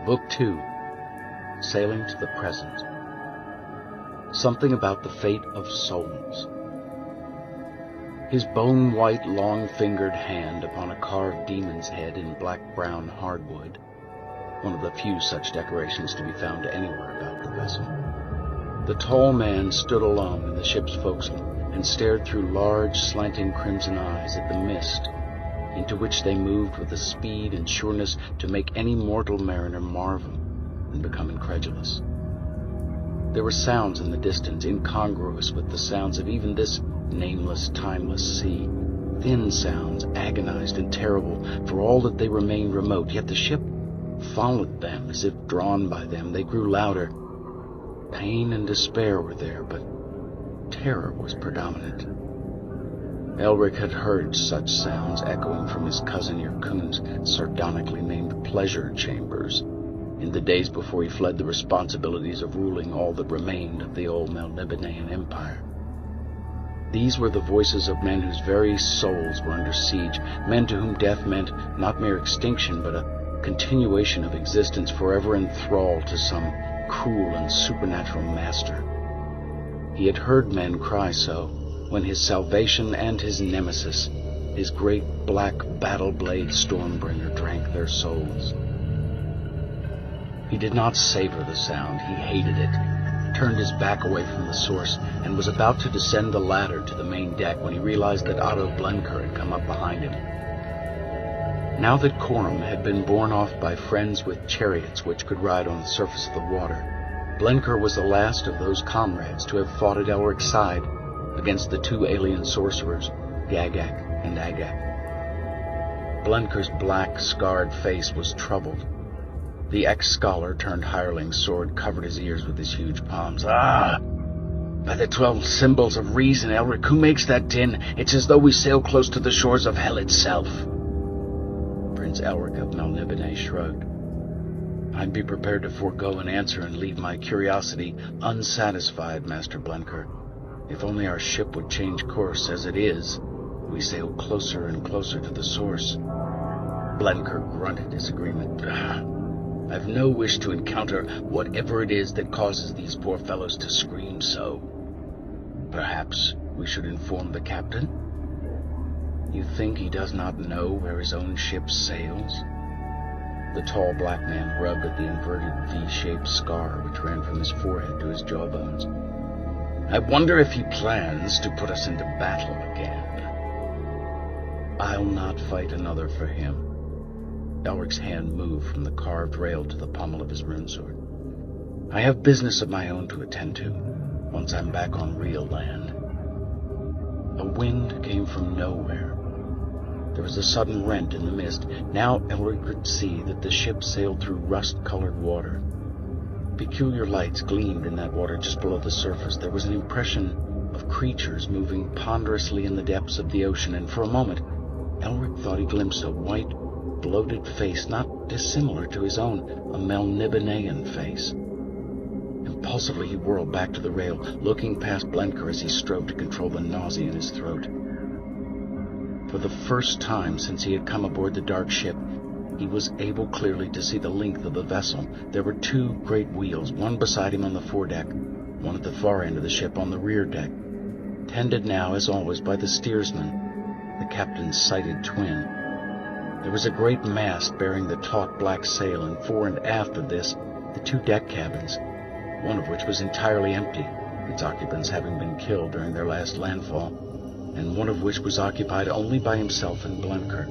Book 2, Sailing to the Present. Something about the fate of souls. His bone-white, long-fingered hand upon a carved demon's head in black-brown hardwood, one of the few such decorations to be found anywhere about the vessel. The tall man stood alone in the ship's forecastle and stared through large, slanting crimson eyes at the mist, into which they moved with a speed and sureness to make any mortal mariner marvel and become incredulous. There were sounds in the distance incongruous with the sounds of even this nameless, timeless sea, thin sounds, agonized and terrible for all that they remained remote, yet the ship followed them as if drawn by them. They grew louder. Pain and despair were there, but terror was predominant. Elric had heard such sounds echoing from his cousin Yirkun's sardonically named pleasure chambers in the days before he fled the responsibilities of ruling all that remained of the old Melnibonéan Empire. These were the voices of men whose very souls were under siege, men to whom death meant not mere extinction, but a continuation of existence forever enthralled to some cruel and supernatural master. He had heard men cry so when his salvation and his nemesis, his great black battle-blade Stormbringer, drank their souls. He did not savor the sound. He hated it, turned his back away from the source, and was about to descend the ladder to the main deck when he realized that Otto Blenker had come up behind him. Now that Coram had been borne off by friends with chariots which could ride on the surface of the water, Blenker was the last of those comrades to have fought at Elric's side against the two alien sorcerers, Gagak and Agak. Blenker's black, scarred face was troubled. The ex-scholar turned hireling's sword covered his ears with his huge palms. "Ah! By the 12 symbols of reason, Elric, who makes that din? It's as though we sail close to the shores of hell itself." Prince Elric of Melniboné shrugged. "I'd be prepared to forego an answer and leave my curiosity unsatisfied, Master Blenker. If only our ship would change course. As it is, we sail closer and closer to the source." Blenker grunted disagreement. "I've no wish to encounter whatever it is that causes these poor fellows to scream so. Perhaps we should inform the captain? You think he does not know where his own ship sails?" The tall black man rubbed at the inverted V-shaped scar which ran from his forehead to his jawbones. "I wonder if he plans to put us into battle again." "I'll not fight another for him." Elric's hand moved from the carved rail to the pommel of his runesword. "I have business of my own to attend to, once I'm back on real land." A wind came from nowhere. There was a sudden rent in the mist. Now Elric could see that the ship sailed through rust-colored water. Peculiar lights gleamed in that water just below the surface. There was an impression of creatures moving ponderously in the depths of the ocean, and for a moment Elric thought he glimpsed a white, bloated face not dissimilar to his own, a Melnibonéan face. Impulsively he whirled back to the rail, looking past Blenker as he strove to control the nausea in his throat. For the first time since he had come aboard the dark ship, he was able clearly to see the length of the vessel. There were 2 great wheels, one beside him on the foredeck, one at the far end of the ship on the rear deck, tended now, as always, by the steersman, the captain's sighted twin. There was a great mast bearing the taut black sail, and fore and aft of this, the 2 deck cabins, one of which was entirely empty, its occupants having been killed during their last landfall, and one of which was occupied only by himself and Blenker.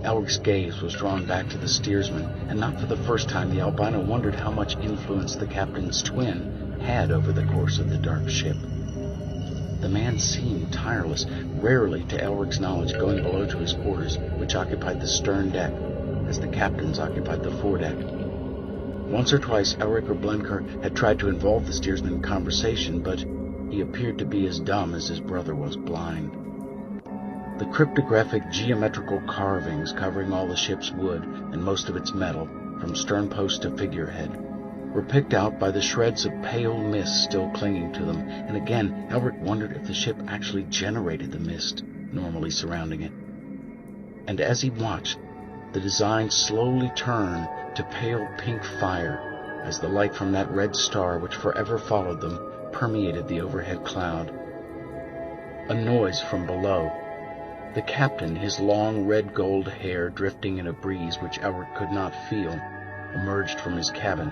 Elric's gaze was drawn back to the steersman, and not for the first time the albino wondered how much influence the captain's twin had over the course of the dark ship. The man seemed tireless, rarely, to Elric's knowledge, going below to his quarters, which occupied the stern deck, as the captain's occupied the foredeck. Once or twice Elric or Blenker had tried to involve the steersman in conversation, but he appeared to be as dumb as his brother was blind. The cryptographic geometrical carvings covering all the ship's wood and most of its metal, from sternpost to figurehead, were picked out by the shreds of pale mist still clinging to them, and again Elric wondered if the ship actually generated the mist normally surrounding it. And as he watched, the design slowly turned to pale pink fire as the light from that red star which forever followed them permeated the overhead cloud. A noise from below. The captain, his long red-gold hair drifting in a breeze which Elric could not feel, emerged from his cabin.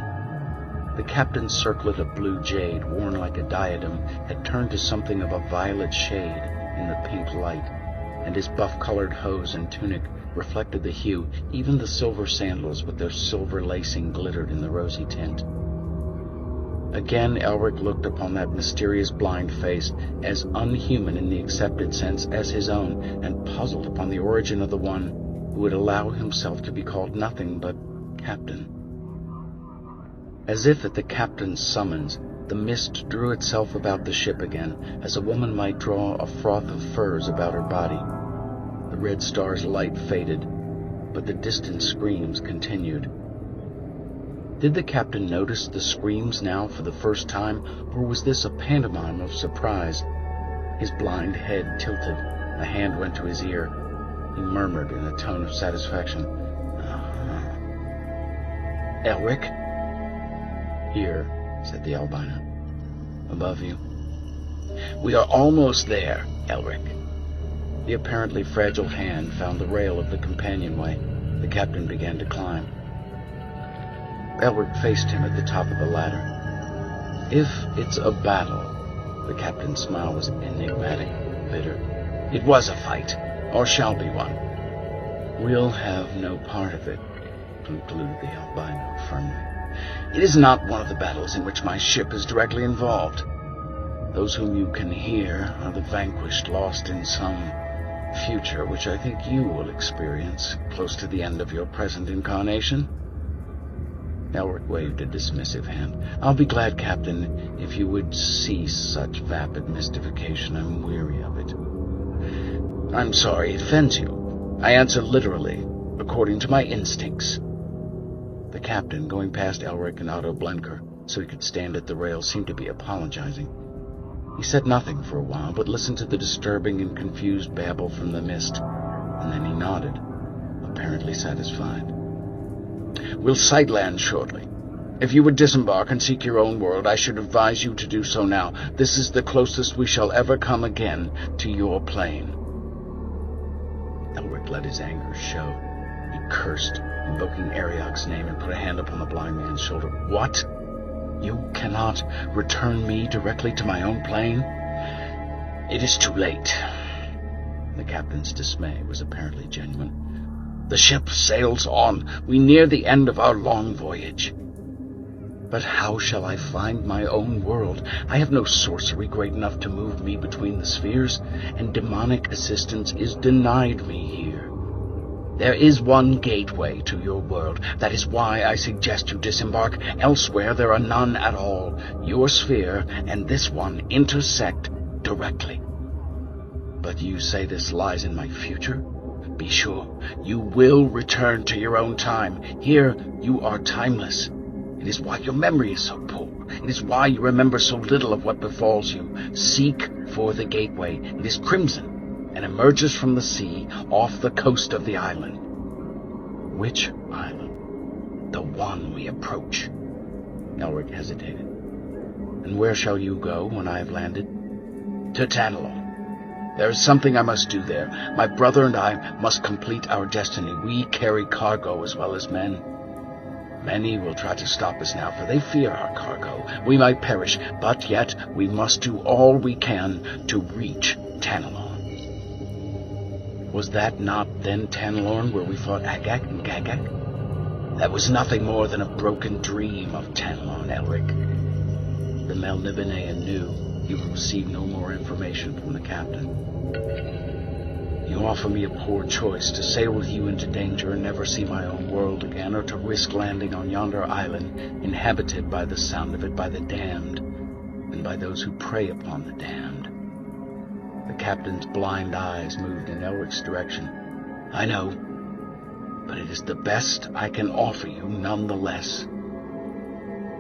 The captain's circlet of blue jade, worn like a diadem, had turned to something of a violet shade in the pink light, and his buff-colored hose and tunic reflected the hue. Even the silver sandals with their silver lacing glittered in the rosy tint. Again Elric looked upon that mysterious blind face, as unhuman in the accepted sense as his own, and puzzled upon the origin of the one who would allow himself to be called nothing but captain. As if at the captain's summons, the mist drew itself about the ship again, as a woman might draw a froth of furs about her body. The red star's light faded, but the distant screams continued. Did the captain notice the screams now for the first time, or was this a pantomime of surprise? His blind head tilted, a hand went to his ear. He murmured in a tone of satisfaction, "Elric?" "Here," said the albino. "Above you." "We are almost there, Elric." The apparently fragile hand found the rail of the companionway. The captain began to climb. Elric faced him at the top of the ladder. "If it's a battle," the captain's smile was enigmatic, bitter. "It was a fight, or shall be one." "We'll have no part of it," concluded the albino firmly. "It is not one of the battles in which my ship is directly involved. Those whom you can hear are the vanquished, lost in some future which I think you will experience close to the end of your present incarnation." Elric waved a dismissive hand. "I'll be glad, Captain, if you would cease such vapid mystification. I'm weary of it." "I'm sorry it offends you. I answer literally, according to my instincts." The captain, going past Elric and Otto Blenker so he could stand at the rail, seemed to be apologizing. He said nothing for a while, but listened to the disturbing and confused babble from the mist, and then he nodded, apparently satisfied. "We'll sight land shortly. If you would disembark and seek your own world, I should advise you to do so now. This is the closest we shall ever come again to your plane." Elric let his anger show. He cursed, invoking Ariok's name, and put a hand upon the blind man's shoulder. "What? You cannot return me directly to my own plane?" "It is too late." The captain's dismay was apparently genuine. "The ship sails on. We near the end of our long voyage." "But how shall I find my own world? I have no sorcery great enough to move me between the spheres, and demonic assistance is denied me here." "There is one gateway to your world. That is why I suggest you disembark. Elsewhere there are none at all. Your sphere and this one intersect directly." "But you say this lies in my future?" "Be sure, you will return to your own time. Here you are timeless. It is why your memory is so poor. It is why you remember so little of what befalls you. Seek for the gateway. It is crimson and emerges from the sea off the coast of the island." "Which island?" "The one we approach." Elric hesitated. "And where shall you go when I have landed?" "To Tanalorn. There is something I must do there. My brother and I must complete our destiny. We carry cargo as well as men. Many will try to stop us now, for they fear our cargo. We might perish, but yet we must do all we can to reach Tanalorn." "Was that not then Tanalorn where we fought Agak and Gagak?" "That was nothing more than a broken dream of Tanalorn, Elric." The Melnibonéan knew he would receive no more information from the captain. "You offer me a poor choice, to sail with you into danger and never see my own world again, or to risk landing on yonder island, inhabited by the sound of it, by the damned, and by those who prey upon the damned." The captain's blind eyes moved in Elric's direction. "I know, but it is the best I can offer you nonetheless."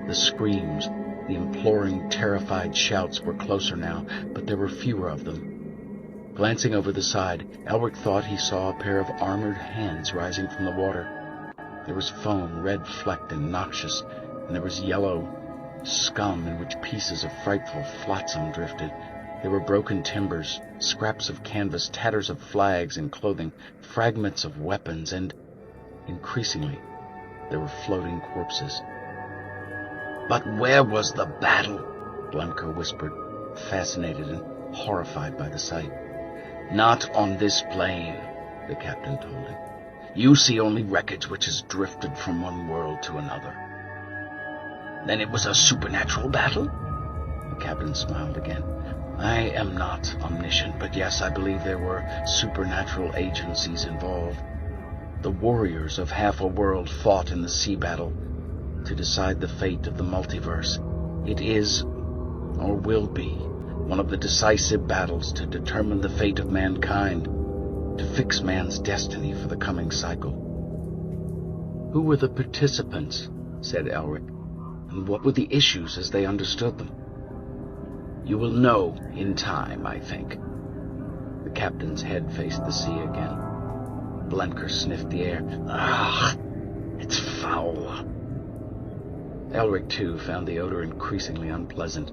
The screams, the imploring, terrified shouts were closer now, but there were fewer of them. Glancing over the side, Elric thought he saw a pair of armored hands rising from the water. There was foam, red-flecked and noxious, and there was yellow scum in which pieces of frightful flotsam drifted. There were broken timbers, scraps of canvas, tatters of flags and clothing, fragments of weapons, and, increasingly, there were floating corpses. "But where was the battle?" Blenker whispered, fascinated and horrified by the sight. "Not on this plane," the captain told him. "You see only wreckage which has drifted from one world to another." "Then it was a supernatural battle?" The captain smiled again. "I am not omniscient, but yes, I believe there were supernatural agencies involved. The warriors of half a world fought in the sea battle to decide the fate of the multiverse. It is, or will be, one of the decisive battles to determine the fate of mankind, to fix man's destiny for the coming cycle." "Who were the participants?" said Elric, "and what were the issues as they understood them?" "You will know in time, I think." The captain's head faced the sea again. Blenker sniffed the air. "Ah, it's foul." Elric, too, found the odor increasingly unpleasant.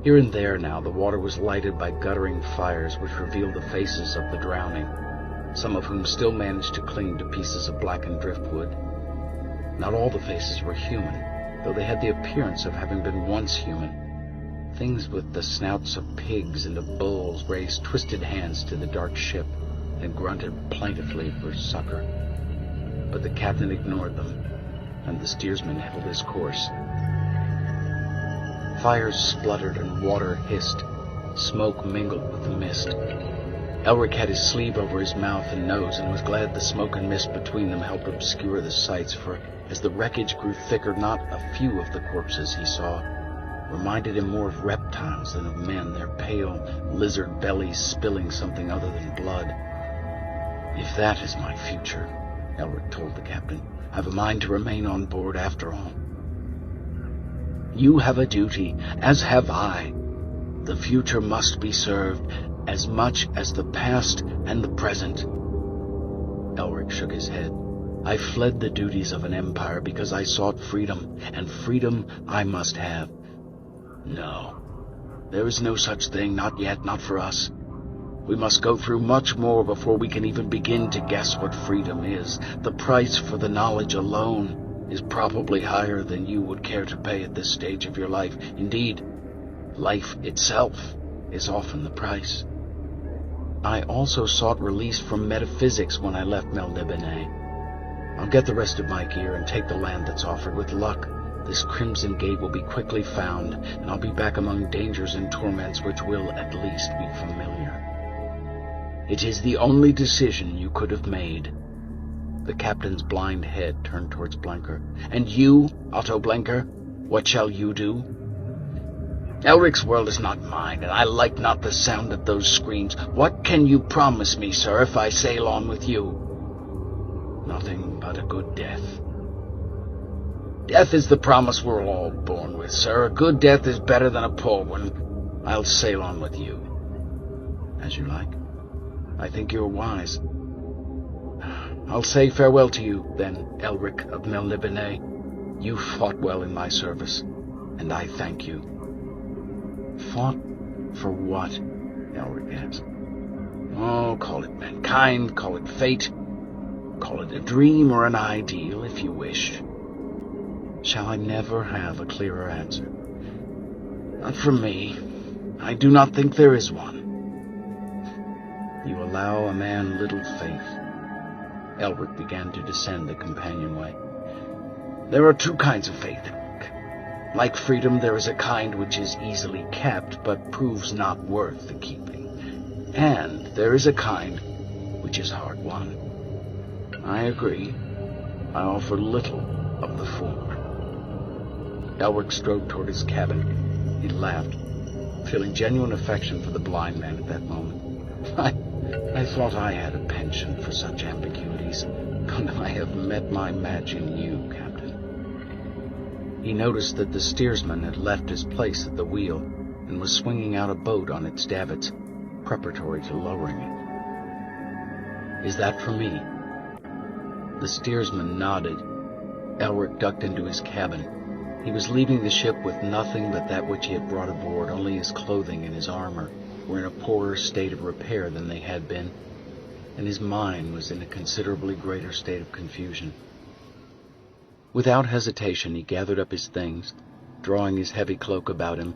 Here and there now, the water was lighted by guttering fires which revealed the faces of the drowning, some of whom still managed to cling to pieces of blackened driftwood. Not all the faces were human, though they had the appearance of having been once human. Things with the snouts of pigs and of bulls raised twisted hands to the dark ship and grunted plaintively for succor. But the captain ignored them, and the steersman held his course. Fires spluttered and water hissed. Smoke mingled with the mist. Elric had his sleeve over his mouth and nose, and was glad the smoke and mist between them helped obscure the sights, for as the wreckage grew thicker, not a few of the corpses he saw reminded him more of reptiles than of men, their pale, lizard bellies spilling something other than blood. "If that is my future," Elric told the captain, "I've a mind to remain on board after all." "You have a duty, as have I. The future must be served as much as the past and the present." Elric shook his head. "I fled the duties of an empire because I sought freedom, and freedom I must have. No, there is no such thing, not yet, not for us. We must go through much more before we can even begin to guess what freedom is. The price for the knowledge alone is probably higher than you would care to pay at this stage of your life. Indeed, life itself is often the price. I also sought release from metaphysics when I left Melniboné. I'll get the rest of my gear and take the land that's offered. With luck, this Crimson Gate will be quickly found, and I'll be back among dangers and torments which will at least be familiar. It is the only decision you could have made." The captain's blind head turned towards Blenker. "And you, Otto Blenker, what shall you do?" "Elric's world is not mine, and I like not the sound of those screams. What can you promise me, sir, if I sail on with you?" "Nothing but a good death." "Death is the promise we're all born with, sir. A good death is better than a poor one. I'll sail on with you." "As you like. I think you're wise." "I'll say farewell to you, then, Elric of Melniboné. You fought well in my service, and I thank you." "Fought for what?" Elric asked. "Oh, call it mankind, call it fate, call it a dream or an ideal, if you wish." "Shall I never have a clearer answer?" "Not from me. I do not think there is one." "You allow a man little faith." Elric began to descend the companionway. "There are two kinds of faith, Elric. Like freedom, there is a kind which is easily kept, but proves not worth the keeping. And there is a kind which is hard won. I agree. I offer little of the former." Elric strode toward his cabin. He laughed, feeling genuine affection for the blind man at that moment. I thought I had a penchant for such ambiguities, but I have met my match in you, Captain. He noticed that the steersman had left his place at the wheel and was swinging out a boat on its davits. preparatory to lowering it. "Is that for me?" The steersman nodded. Elric ducked into his cabin. He was leaving the ship with nothing but that which he had brought aboard. Only his clothing and his armor were in a poorer state of repair than they had been, and his mind was in a considerably greater state of confusion. Without hesitation, he gathered up his things, drawing his heavy cloak about him,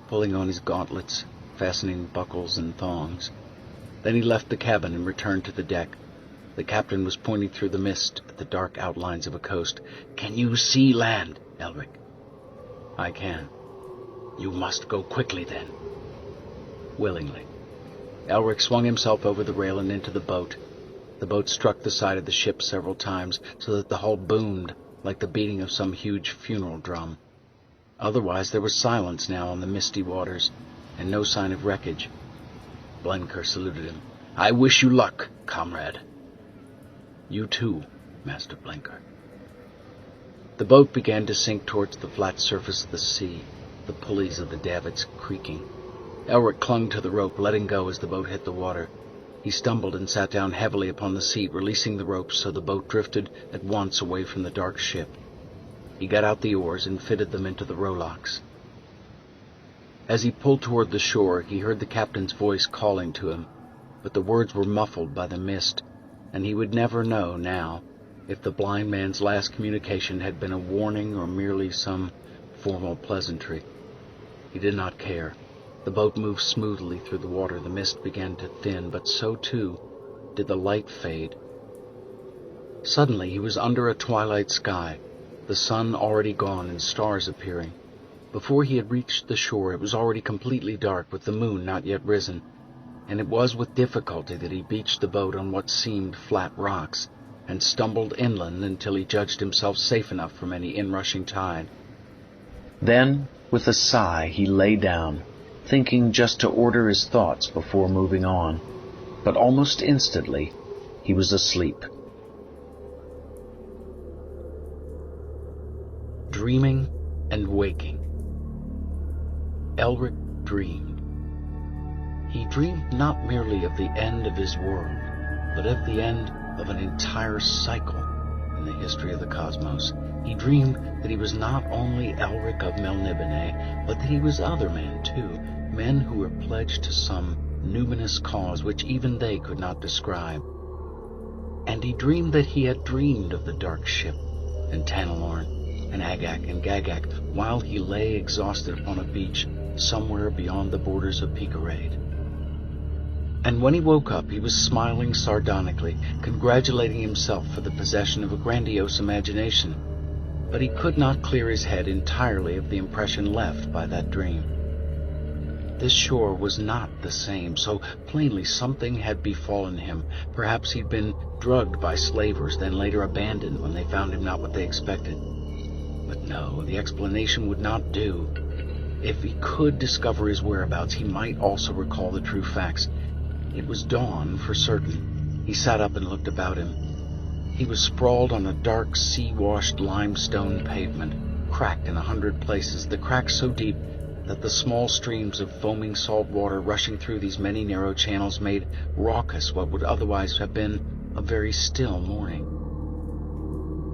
pulling on his gauntlets, fastening buckles and thongs. Then he left the cabin and returned to the deck. The captain was pointing through the mist at the dark outlines of a coast. "Can you see land, Elric?" "I can." "You must go quickly, then." "Willingly." Elric swung himself over the rail and into the boat. The boat struck the side of the ship several times, so that the hull boomed like the beating of some huge funeral drum. Otherwise there was silence now on the misty waters, and no sign of wreckage. Blenker saluted him. "I wish you luck, comrade." "You too, Master Blenker." The boat began to sink towards the flat surface of the sea, the pulleys of the davits creaking. Elric clung to the rope, letting go as the boat hit the water. He stumbled and sat down heavily upon the seat, releasing the ropes so the boat drifted at once away from the dark ship. He got out the oars and fitted them into the rowlocks. As he pulled toward the shore, he heard the captain's voice calling to him, but the words were muffled by the mist, and he would never know now if the blind man's last communication had been a warning or merely some formal pleasantry. He did not care. The boat moved smoothly through the water. The mist began to thin, but so too did the light fade. Suddenly he was under a twilight sky, the sun already gone and stars appearing. Before he had reached the shore, it was already completely dark, with the moon not yet risen, and it was with difficulty that he beached the boat on what seemed flat rocks, and stumbled inland until he judged himself safe enough from any inrushing tide. Then, with a sigh, he lay down, thinking just to order his thoughts before moving on, but almost instantly he was asleep. Dreaming and waking. Elric dreamed. He dreamed not merely of the end of his world, but of the end of an entire cycle in the history of the cosmos. He dreamed that he was not only Elric of Melniboné, but that he was other men too, men who were pledged to some numinous cause which even they could not describe. And he dreamed that he had dreamed of the dark ship, and Tanalorn, and Agak and Gagak, while he lay exhausted upon a beach somewhere beyond the borders of Picarade. And when he woke up, he was smiling sardonically, congratulating himself for the possession of a grandiose imagination. But he could not clear his head entirely of the impression left by that dream. This shore was not the same, so plainly something had befallen him. Perhaps he'd been drugged by slavers, then later abandoned when they found him not what they expected. But no, the explanation would not do. If he could discover his whereabouts, he might also recall the true facts. It was dawn, for certain. He sat up and looked about him. He was sprawled on a dark, sea-washed limestone pavement, cracked in 100 places, the cracks so deep that the small streams of foaming salt water rushing through these many narrow channels made raucous what would otherwise have been a very still morning.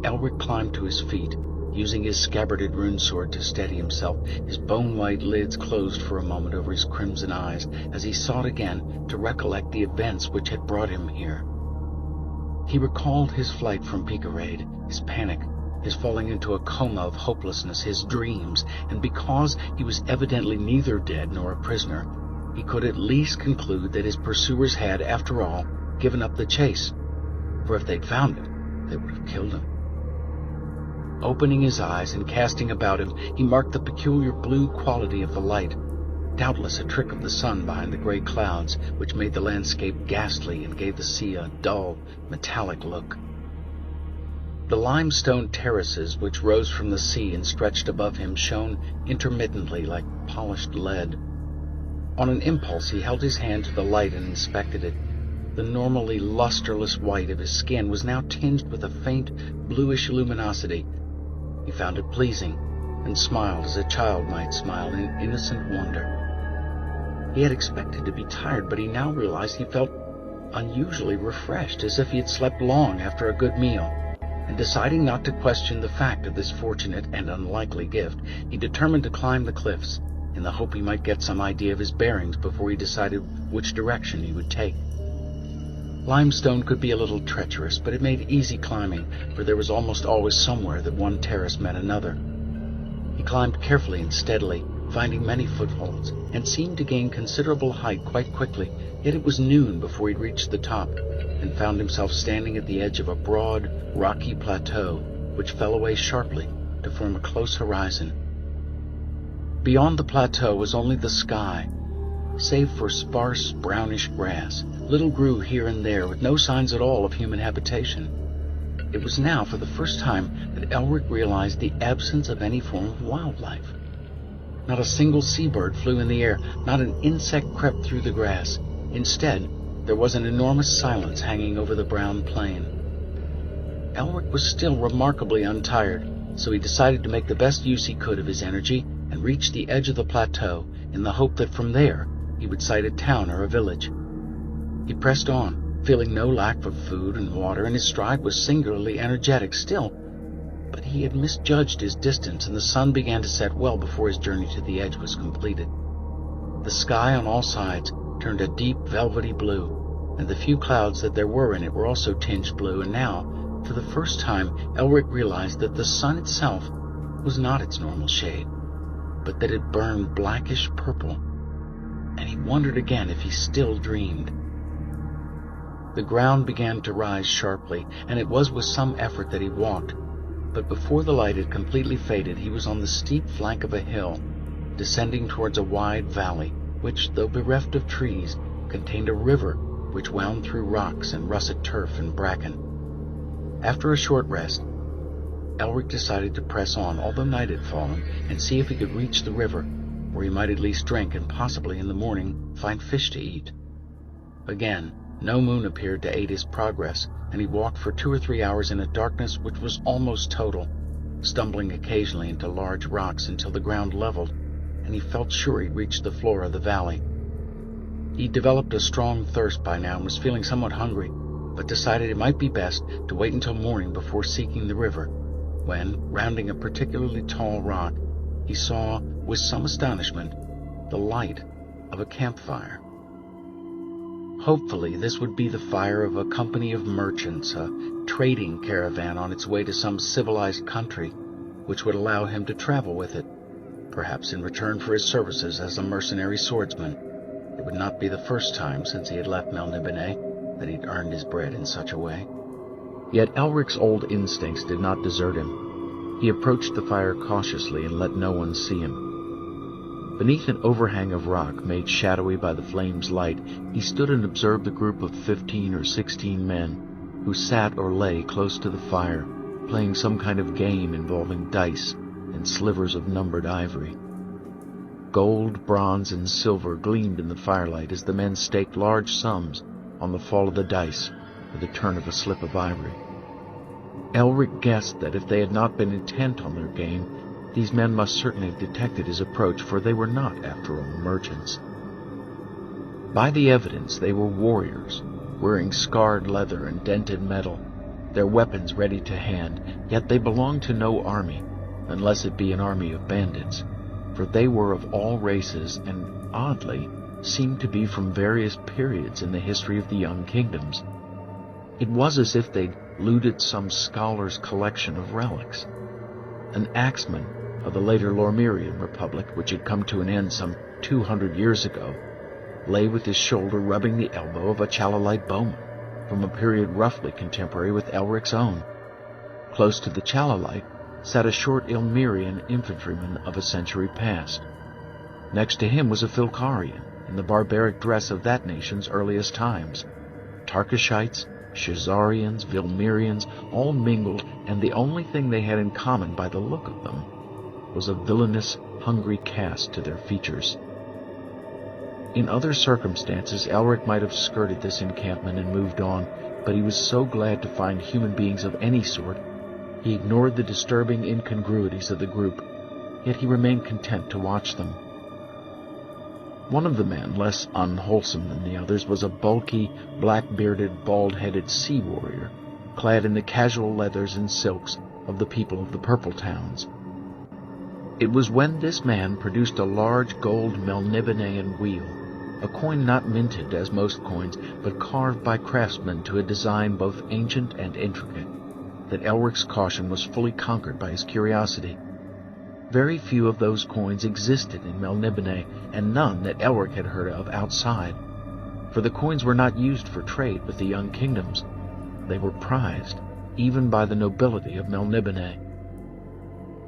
Elric climbed to his feet, using his scabbarded rune sword to steady himself. His bone-white lids closed for a moment over his crimson eyes as he sought again to recollect the events which had brought him here. He recalled his flight from Picarade, his panic, his falling into a coma of hopelessness, his dreams, and because he was evidently neither dead nor a prisoner, he could at least conclude that his pursuers had, after all, given up the chase, for if they'd found him, they would have killed him. Opening his eyes and casting about him, he marked the peculiar blue quality of the light, doubtless a trick of the sun behind the gray clouds, which made the landscape ghastly and gave the sea a dull, metallic look. The limestone terraces which rose from the sea and stretched above him shone intermittently like polished lead. On an impulse, he held his hand to the light and inspected it. The normally lusterless white of his skin was now tinged with a faint, bluish luminosity. He found it pleasing, and smiled as a child might smile in innocent wonder. He had expected to be tired, but he now realized he felt unusually refreshed, as if he had slept long after a good meal. And deciding not to question the fact of this fortunate and unlikely gift, he determined to climb the cliffs, in the hope he might get some idea of his bearings before he decided which direction he would take. Limestone could be a little treacherous, but it made easy climbing, for there was almost always somewhere that one terrace met another. He climbed carefully and steadily, finding many footholds, and seemed to gain considerable height quite quickly, yet it was noon before he reached the top, and found himself standing at the edge of a broad, rocky plateau, which fell away sharply to form a close horizon. Beyond the plateau was only the sky. Save for sparse, brownish grass, little grew here and there, with no signs at all of human habitation. It was now, for the first time, that Elric realized the absence of any form of wildlife. Not a single seabird flew in the air, not an insect crept through the grass. Instead, there was an enormous silence hanging over the brown plain. Elric was still remarkably untired, so he decided to make the best use he could of his energy and reach the edge of the plateau in the hope that from there he would sight a town or a village. He pressed on, feeling no lack of food and water, and his stride was singularly energetic still. But he had misjudged his distance, and the sun began to set well before his journey to the edge was completed. The sky on all sides turned a deep velvety blue, and the few clouds that there were in it were also tinged blue, and now, for the first time, Elric realized that the sun itself was not its normal shade, but that it burned blackish purple, and he wondered again if he still dreamed. The ground began to rise sharply, and it was with some effort that he walked, but before the light had completely faded, he was on the steep flank of a hill, descending towards a wide valley, which, though bereft of trees, contained a river which wound through rocks and russet turf and bracken. After a short rest, Elric decided to press on, although night had fallen, and see if he could reach the river, where he might at least drink and possibly in the morning find fish to eat. Again, no moon appeared to aid his progress, and he walked for 2 or 3 hours in a darkness which was almost total, stumbling occasionally into large rocks until the ground leveled, and he felt sure he'd reached the floor of the valley. He'd developed a strong thirst by now and was feeling somewhat hungry, but decided it might be best to wait until morning before seeking the river, when, rounding a particularly tall rock, he saw, with some astonishment, the light of a campfire. Hopefully, this would be the fire of a company of merchants, a trading caravan on its way to some civilized country, which would allow him to travel with it, perhaps in return for his services as a mercenary swordsman. It would not be the first time since he had left Melniboné that he'd earned his bread in such a way. Yet Elric's old instincts did not desert him. He approached the fire cautiously and let no one see him. Beneath an overhang of rock made shadowy by the flame's light, he stood and observed the group of 15 or 16 men who sat or lay close to the fire, playing some kind of game involving dice and slivers of numbered ivory. Gold, bronze, and silver gleamed in the firelight as the men staked large sums on the fall of the dice or the turn of a slip of ivory. Elric guessed that if they had not been intent on their game, these men must certainly have detected his approach, for they were not, after all, merchants. By the evidence, they were warriors, wearing scarred leather and dented metal, their weapons ready to hand, yet they belonged to no army, unless it be an army of bandits, for they were of all races and, oddly, seemed to be from various periods in the history of the young kingdoms. It was as if they'd looted some scholar's collection of relics. An axeman of the later Lormirian Republic, which had come to an end some 200 years ago, lay with his shoulder rubbing the elbow of a Chalalite bowman from a period roughly contemporary with Elric's own. Close to the Chalalite sat a short Ilmirian infantryman of a century past. Next to him was a Filkarian in the barbaric dress of that nation's earliest times. Tarkashites, Shazarians, Vilmirians, all mingled, and the only thing they had in common by the look of them was a villainous, hungry cast to their features. In other circumstances, Elric might have skirted this encampment and moved on, but he was so glad to find human beings of any sort, he ignored the disturbing incongruities of the group, yet he remained content to watch them. One of the men, less unwholesome than the others, was a bulky, black-bearded, bald-headed sea warrior, clad in the casual leathers and silks of the people of the Purple Towns. It was when this man produced a large gold Melnibonéan wheel, a coin not minted as most coins, but carved by craftsmen to a design both ancient and intricate, that Elric's caution was fully conquered by his curiosity. Very few of those coins existed in Melniboné, and none that Elric had heard of outside, for the coins were not used for trade with the young kingdoms. They were prized, even by the nobility of Melniboné.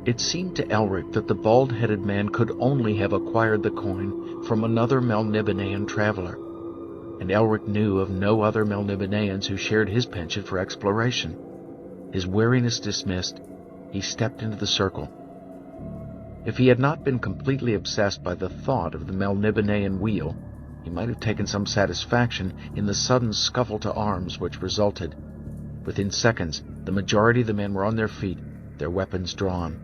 It seemed to Elric that the bald-headed man could only have acquired the coin from another Melnibonéan traveler, and Elric knew of no other Melnibonéans who shared his penchant for exploration. His weariness dismissed, he stepped into the circle. If he had not been completely obsessed by the thought of the Melnibonéan wheel, he might have taken some satisfaction in the sudden scuffle to arms which resulted. Within seconds, the majority of the men were on their feet, their weapons drawn.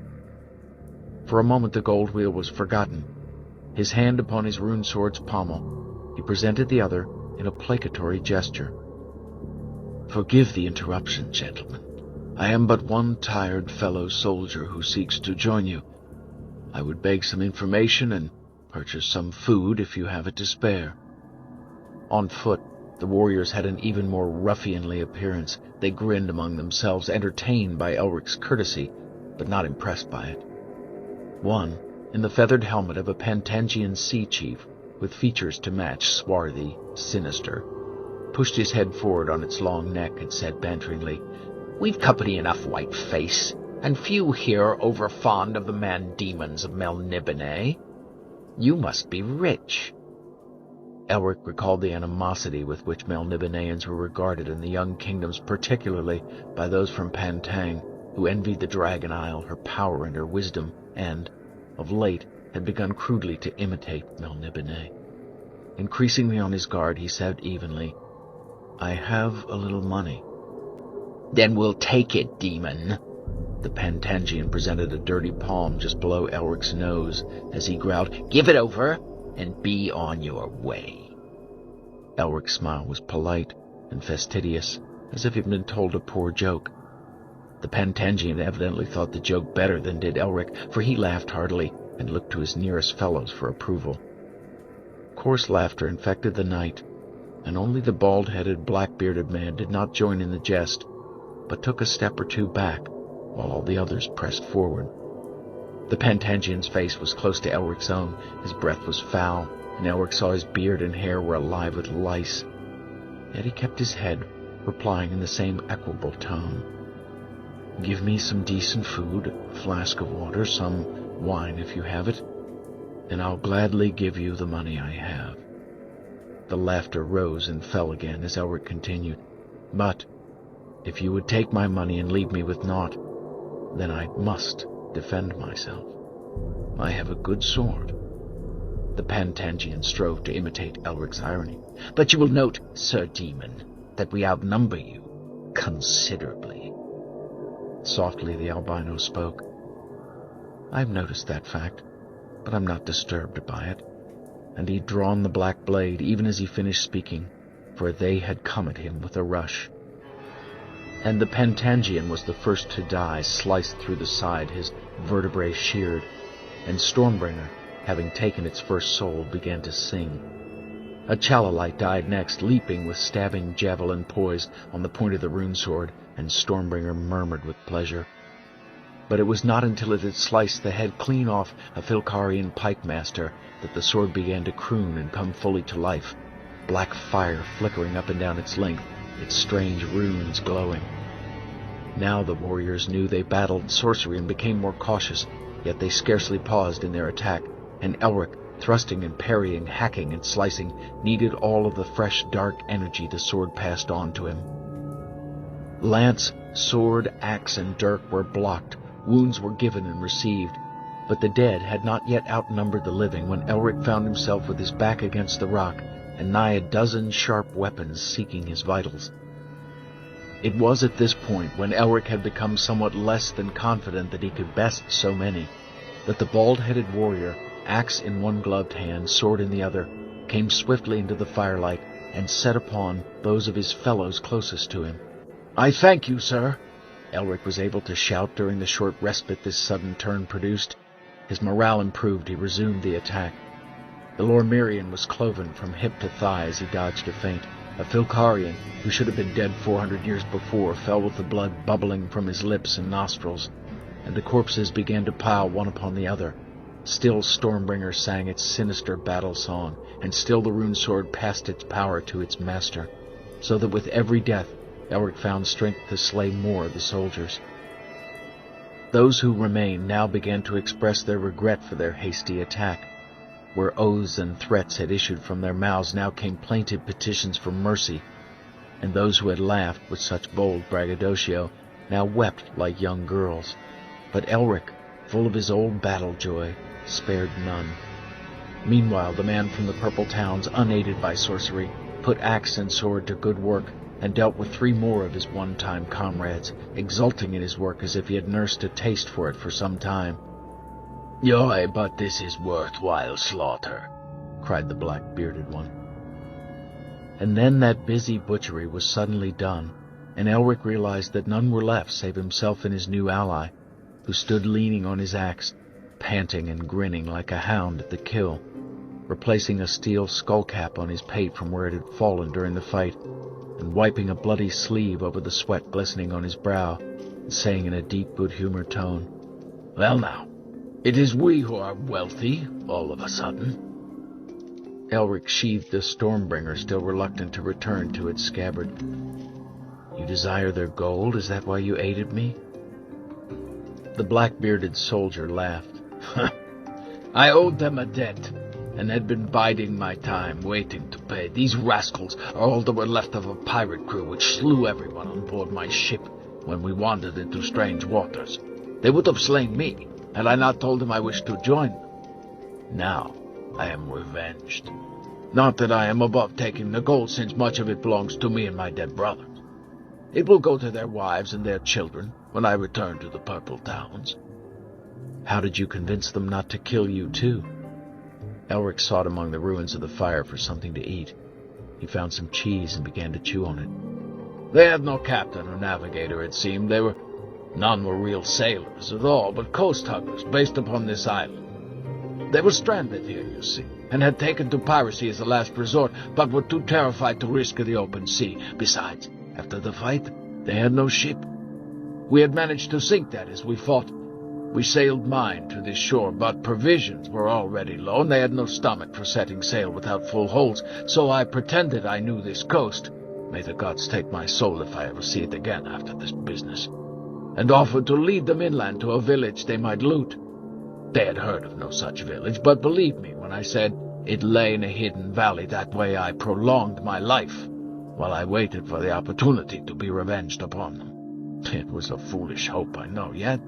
For a moment the gold wheel was forgotten. His hand upon his rune sword's pommel, he presented the other in a placatory gesture. "Forgive the interruption, gentlemen. I am but one tired fellow soldier who seeks to join you. I would beg some information and purchase some food if you have it to spare." On foot, the warriors had an even more ruffianly appearance. They grinned among themselves, entertained by Elric's courtesy, but not impressed by it. One, in the feathered helmet of a Pantangian sea chief, with features to match, swarthy, sinister, pushed his head forward on its long neck and said banteringly, "We've company enough, white-face, and few here over fond of the man-demons of Melniboné. You must be rich." Elric recalled the animosity with which Melnibonéans were regarded in the young kingdoms, particularly by those from Pantang, who envied the Dragon Isle, her power and her wisdom, and, of late, had begun crudely to imitate Melniboné. Increasingly on his guard, he said evenly, "I have a little money." "Then we'll take it, demon." The Pantangian presented a dirty palm just below Elric's nose as he growled, "Give it over, and be on your way." Elric's smile was polite and fastidious, as if he'd been told a poor joke. The Pantangian evidently thought the joke better than did Elric, for he laughed heartily and looked to his nearest fellows for approval. Coarse laughter infected the night, and only the bald-headed, black-bearded man did not join in the jest, but took a step or two back, while all the others pressed forward. The Pantangian's face was close to Elric's own, his breath was foul, and Elric saw his beard and hair were alive with lice. Yet he kept his head, replying in the same equable tone. "Give me some decent food, a flask of water, some wine if you have it, and I'll gladly give you the money I have." The laughter rose and fell again as Elric continued, "But if you would take my money and leave me with naught, then I must defend myself. I have a good sword." The Pantangian strove to imitate Elric's irony. "But you will note, Sir Demon, that we outnumber you considerably." Softly the albino spoke. "I've noticed that fact, but I'm not disturbed by it." And he'd drawn the black blade even as he finished speaking, for they had come at him with a rush. And the Pantangian was the first to die, sliced through the side, his vertebrae sheared, and Stormbringer, having taken its first soul, began to sing. A Chalalite died next, leaping with stabbing javelin poised on the point of the rune sword, and Stormbringer murmured with pleasure. But it was not until it had sliced the head clean off a Filkarian pikemaster that the sword began to croon and come fully to life, black fire flickering up and down its length, its strange runes glowing. Now the warriors knew they battled sorcery and became more cautious, yet they scarcely paused in their attack, and Elric, thrusting and parrying, hacking and slicing, needed all of the fresh, dark energy the sword passed on to him. Lance, sword, axe, and dirk were blocked, wounds were given and received, but the dead had not yet outnumbered the living when Elric found himself with his back against the rock, and nigh a dozen sharp weapons seeking his vitals. It was at this point, when Elric had become somewhat less than confident that he could best so many, that the bald-headed warrior, axe in one gloved hand, sword in the other, came swiftly into the firelight and set upon those of his fellows closest to him. "I thank you, sir," Elric was able to shout during the short respite this sudden turn produced. His morale improved. He resumed the attack. The Lormirian was cloven from hip to thigh as he dodged a feint. A Filkarian, who should have been dead 400 years before, fell with the blood bubbling from his lips and nostrils, and the corpses began to pile one upon the other. Still Stormbringer sang its sinister battle song, and still the rune sword passed its power to its master, so that with every death, Elric found strength to slay more of the soldiers. Those who remained now began to express their regret for their hasty attack. Where oaths and threats had issued from their mouths, now came plaintive petitions for mercy, and those who had laughed with such bold braggadocio now wept like young girls. But Elric, full of his old battle joy, spared none. Meanwhile, the man from the Purple Towns, unaided by sorcery, put axe and sword to good work and dealt with 3 more of his one-time comrades, exulting in his work as if he had nursed a taste for it for some time. "Yoy, but this is worthwhile slaughter," cried the black-bearded one. And then that busy butchery was suddenly done, and Elric realized that none were left save himself and his new ally, who stood leaning on his axe, panting and grinning like a hound at the kill, replacing a steel skullcap on his pate from where it had fallen during the fight, and wiping a bloody sleeve over the sweat glistening on his brow, and saying in a deep, good-humored tone, "Well now, it is we who are wealthy, all of a sudden." Elric sheathed the Stormbringer, still reluctant to return to its scabbard. "You desire their gold? Is that why you aided me?" The black-bearded soldier laughed. "I owed them a debt, and had been biding my time, waiting to pay. These rascals are all that were left of a pirate crew which slew everyone on board my ship when we wandered into strange waters. They would have slain me, had I not told them I wished to join them. Now I am revenged. Not that I am above taking the gold, since much of it belongs to me and my dead brothers. It will go to their wives and their children when I return to the Purple Towns." "How did you convince them not to kill you, too?" Elric sought among the ruins of the fire for something to eat. He found some cheese and began to chew on it. "They had no captain or navigator, it seemed. None were real sailors at all, but coast-huggers based upon this island. They were stranded here, you see, and had taken to piracy as a last resort, but were too terrified to risk the open sea. Besides, after the fight, they had no ship. We had managed to sink that as we fought. We sailed mine to this shore, but provisions were already low, and they had no stomach for setting sail without full holds, so I pretended I knew this coast, may the gods take my soul if I ever see it again after this business, and offered to lead them inland to a village they might loot. They had heard of no such village, but believed me when I said it lay in a hidden valley. That way I prolonged my life, while I waited for the opportunity to be revenged upon them. It was a foolish hope, I know, yet,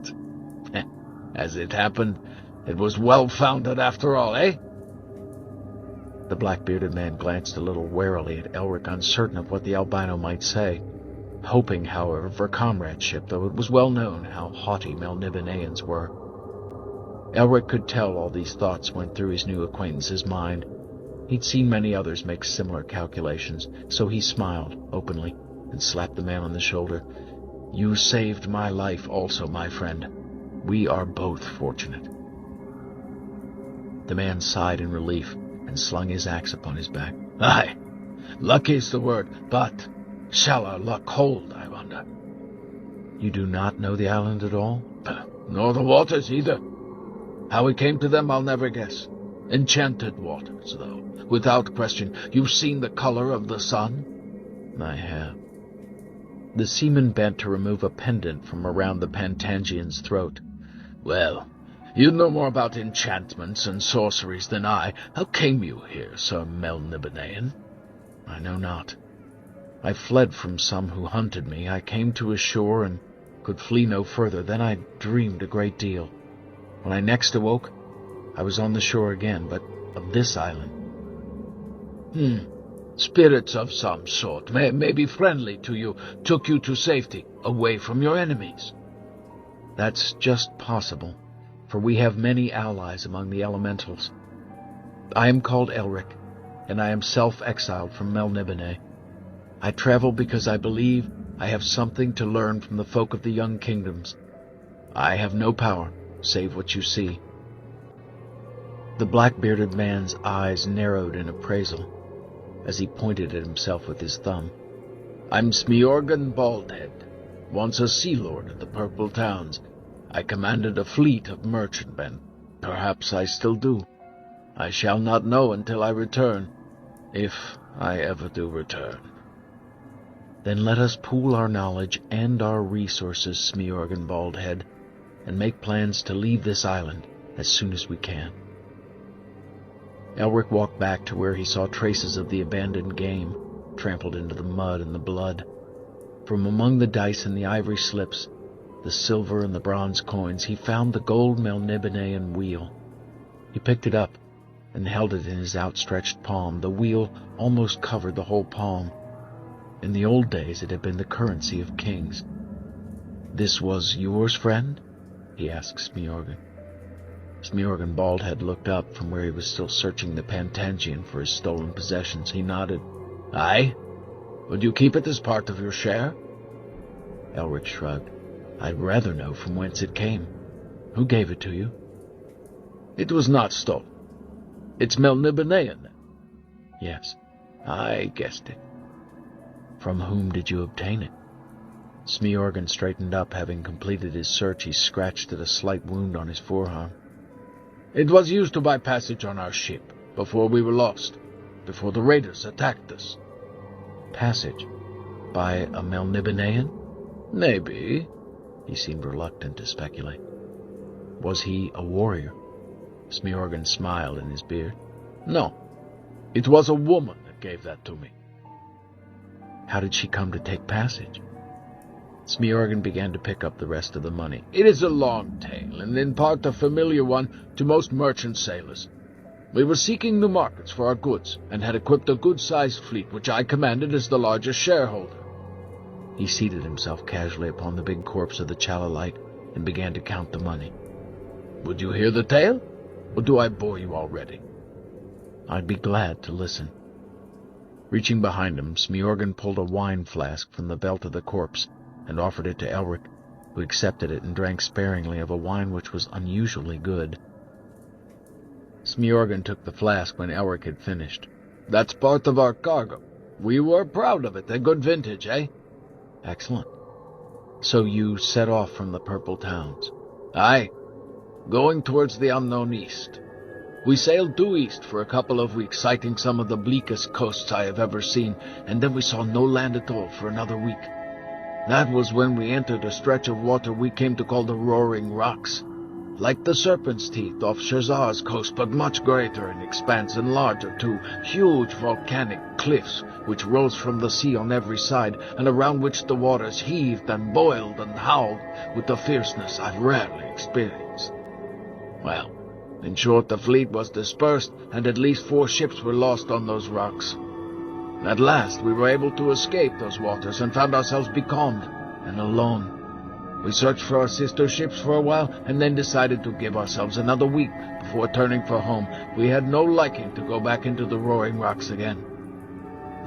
as it happened, it was well-founded after all, eh?" The black-bearded man glanced a little warily at Elric, uncertain of what the albino might say, hoping, however, for comradeship, though it was well known how haughty Melnibonéans were. Elric could tell all these thoughts went through his new acquaintance's mind. He'd seen many others make similar calculations, so he smiled openly and slapped the man on the shoulder. "You saved my life also, my friend. We are both fortunate." The man sighed in relief and slung his axe upon his back. "Aye, lucky's the word, but shall our luck hold, I wonder?" "You do not know the island at all?" "Nor the waters either. How we came to them I'll never guess. Enchanted waters, though, without question. You've seen the color of the sun?" "I have." The seaman bent to remove a pendant from around the Pantangian's throat. "Well, you know more about enchantments and sorceries than I. How came you here, Sir Melnibonéan?" "I know not. I fled from some who hunted me. I came to a shore and could flee no further. Then I dreamed a great deal. When I next awoke, I was on the shore again, but of this island." Spirits of some sort, may be friendly to you, took you to safety, away from your enemies." "That's just possible. for we have many allies among the elementals. I am called Elric, and I am self-exiled from Melniboné. I travel because I believe I have something to learn from the folk of the young kingdoms. I have no power, save what you see." The black-bearded man's eyes narrowed in appraisal as he pointed at himself with his thumb. "I'm Smyorgan Baldhead, once a sea lord of the Purple Towns. I commanded a fleet of merchantmen. Perhaps I still do. I shall not know until I return, if I ever do return." "Then let us pool our knowledge and our resources, Smyorgan Baldhead, and make plans to leave this island as soon as we can." Elric walked back to where he saw traces of the abandoned game, trampled into the mud and the blood. From among the dice and the ivory slips, the silver and the bronze coins, he found the gold Melnibonéan wheel. He picked it up and held it in his outstretched palm. The wheel almost covered the whole palm. In the old days, it had been the currency of kings. "This was yours, friend?" he asked Smyorgan. Smyorgan Baldhead looked up from where he was still searching the Pantangian for his stolen possessions. He nodded. "Aye? Would you keep it as part of your share?" Elric shrugged. "I'd rather know from whence it came. Who gave it to you?" "It was not stolen. It's Melnibonéan, then?" "Yes." "I guessed it." "From whom did you obtain it?" Smyorgan straightened up. Having completed his search, he scratched at a slight wound on his forearm. "It was used to buy passage on our ship, before we were lost, before the raiders attacked us." "Passage? By a Melnibonéan?" "Maybe." He seemed reluctant to speculate. "Was he a warrior?" Smyorgan smiled in his beard. "No. It was a woman that gave that to me." "How did she come to take passage?" Smyorgan began to pick up the rest of the money. "It is a long tale, and in part a familiar one to most merchant sailors. We were seeking new markets for our goods, and had equipped a good-sized fleet, which I commanded as the largest shareholder." He seated himself casually upon the big corpse of the Chalalite and began to count the money. "Would you hear the tale, or do I bore you already?" "I'd be glad to listen." Reaching behind him, Smyorgan pulled a wine flask from the belt of the corpse and offered it to Elric, who accepted it and drank sparingly of a wine which was unusually good. Smyorgan took the flask when Elric had finished. "That's part of our cargo. We were proud of it. A good vintage, eh?" "Excellent. So you set off from the Purple Towns?" "Aye, going towards the unknown east. We sailed due east for a couple of weeks, sighting some of the bleakest coasts I have ever seen, and then we saw no land at all for another week. That was when we entered a stretch of water we came to call the Roaring Rocks, like the Serpent's Teeth off Shazar's coast, but much greater in expanse and larger too, huge volcanic cliffs which rose from the sea on every side, and around which the waters heaved and boiled and howled with a fierceness I've rarely experienced. Well, in short, the fleet was dispersed, and at least 4 ships were lost on those rocks. At last we were able to escape those waters and found ourselves becalmed and alone. We searched for our sister ships for a while and then decided to give ourselves another week before turning for home. We had no liking to go back into the Roaring Rocks again.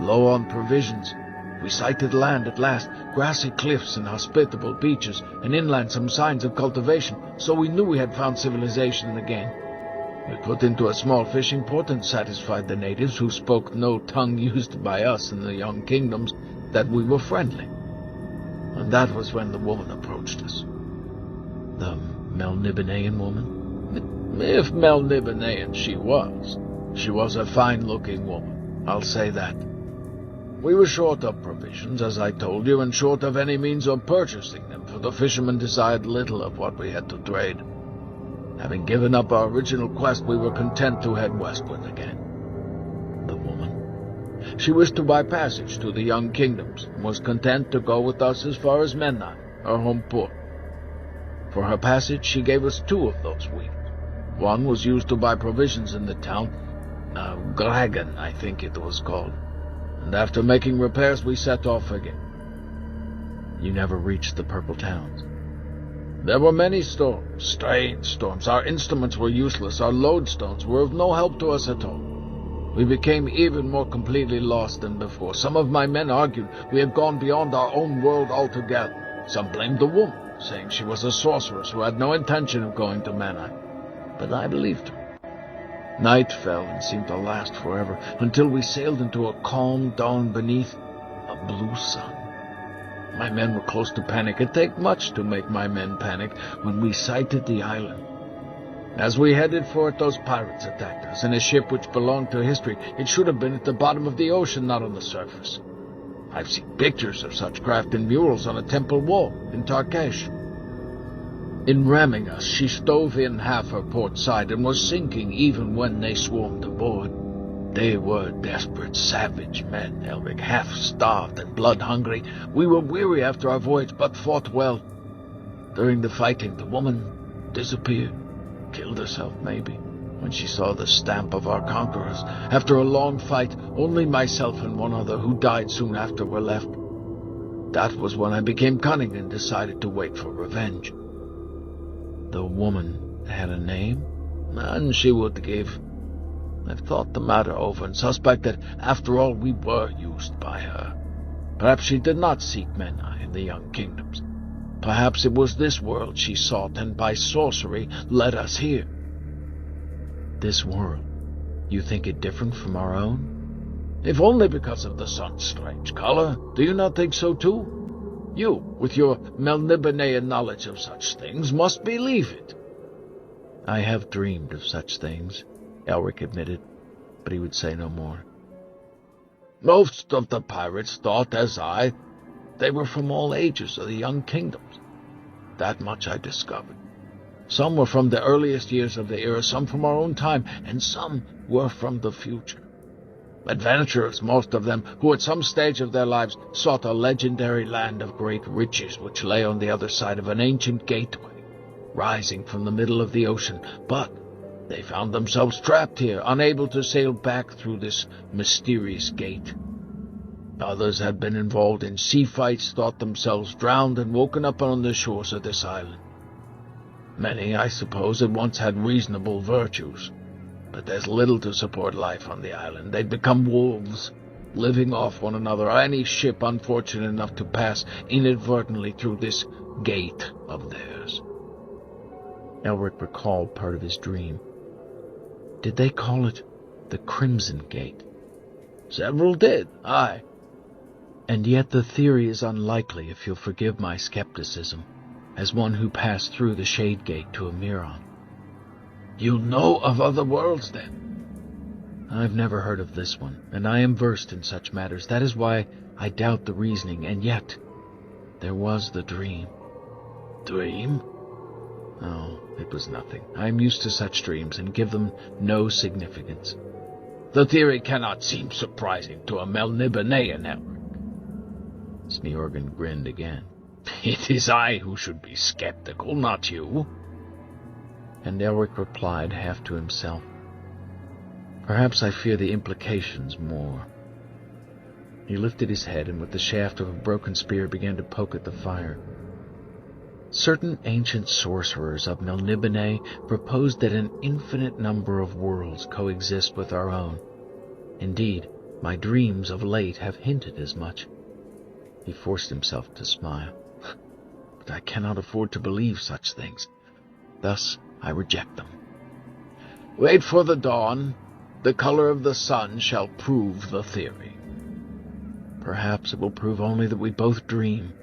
Low on provisions, we sighted land at last, grassy cliffs and hospitable beaches, and inland some signs of cultivation, so we knew we had found civilization again. We put into a small fishing port and satisfied the natives, who spoke no tongue used by us in the young kingdoms, that we were friendly. And that was when the woman approached us." "The Melnibonéan woman?" "If Melnibonéan she was a fine-looking woman, I'll say that. We were short of provisions, as I told you, and short of any means of purchasing them, for the fishermen desired little of what we had to trade. Having given up our original quest, we were content to head westward again." "The woman?" "She wished to buy passage to the young kingdoms, and was content to go with us as far as Menna, our home port. For her passage, she gave us 2 of those wheels. One was used to buy provisions in the town, Gragan, I think it was called, and after making repairs, we set off again." "You never reached the Purple Towns?" There were many storms, strange storms. Our instruments were useless. Our lodestones were of no help to us at all. We became even more completely lost than before. Some of my men argued we had gone beyond our own world altogether. Some blamed the woman, saying she was a sorceress who had no intention of going to Manheim. But I believed her. Night fell and seemed to last forever, until we sailed into a calm dawn beneath a blue sun. My men were close to panic. It took much to make my men panic when we sighted the island. As we headed for it, those pirates attacked us in a ship which belonged to history. It should have been at the bottom of the ocean, not on the surface. I've seen pictures of such craft in murals on a temple wall in Tarkesh. In ramming us, she stove in half her port side and was sinking even when they swarmed aboard. They were desperate, savage men, Elric, half-starved and blood-hungry. We were weary after our voyage, but fought well. During the fighting, the woman disappeared. Killed herself, maybe, when she saw the stamp of our conquerors. After a long fight, only myself and one other, who died soon after, were left. That was when I became cunning and decided to wait for revenge. The woman had a name? None she would give. I've thought the matter over and suspect that, after all, we were used by her. Perhaps she did not seek Menai in the Young Kingdoms. Perhaps it was this world she sought, and by sorcery led us here. This world? You think it different from our own? If only because of the sun's strange color. Do you not think so too? You, with your Melnibonéan knowledge of such things, must believe it. I have dreamed of such things, Elric admitted, but he would say no more. Most of the pirates thought, as I, they were from all ages of the Young Kingdoms. That much I discovered. Some were from the earliest years of the era, some from our own time, and some were from the future. Adventurers, most of them, who at some stage of their lives sought a legendary land of great riches which lay on the other side of an ancient gateway, rising from the middle of the ocean. But they found themselves trapped here, unable to sail back through this mysterious gate. Others had been involved in sea fights, thought themselves drowned, and woken up on the shores of this island. Many, I suppose, had once had reasonable virtues, but there's little to support life on the island. They'd become wolves, living off one another, or any ship unfortunate enough to pass inadvertently through this gate of theirs. Elric recalled part of his dream. Did they call it the Crimson Gate? Several did, aye. And yet the theory is unlikely, if you'll forgive my skepticism, as one who passed through the Shade Gate to Emiron. You know of other worlds, then? I've never heard of this one, and I am versed in such matters. That is why I doubt the reasoning, and yet there was the dream. Dream? Oh, it was nothing. I am used to such dreams and give them no significance. The theory cannot seem surprising to a Melnibonéan, Elric. Smyorgan grinned again. It is I who should be skeptical, not you. And Elric replied, half to himself, Perhaps I fear the implications more. He lifted his head and with the shaft of a broken spear began to poke at the fire. Certain ancient sorcerers of Melniboné proposed that an infinite number of worlds coexist with our own. Indeed, my dreams of late have hinted as much. He forced himself to smile. But I cannot afford to believe such things. Thus, I reject them. Wait for the dawn. The color of the sun shall prove the theory. Perhaps it will prove only that we both dream.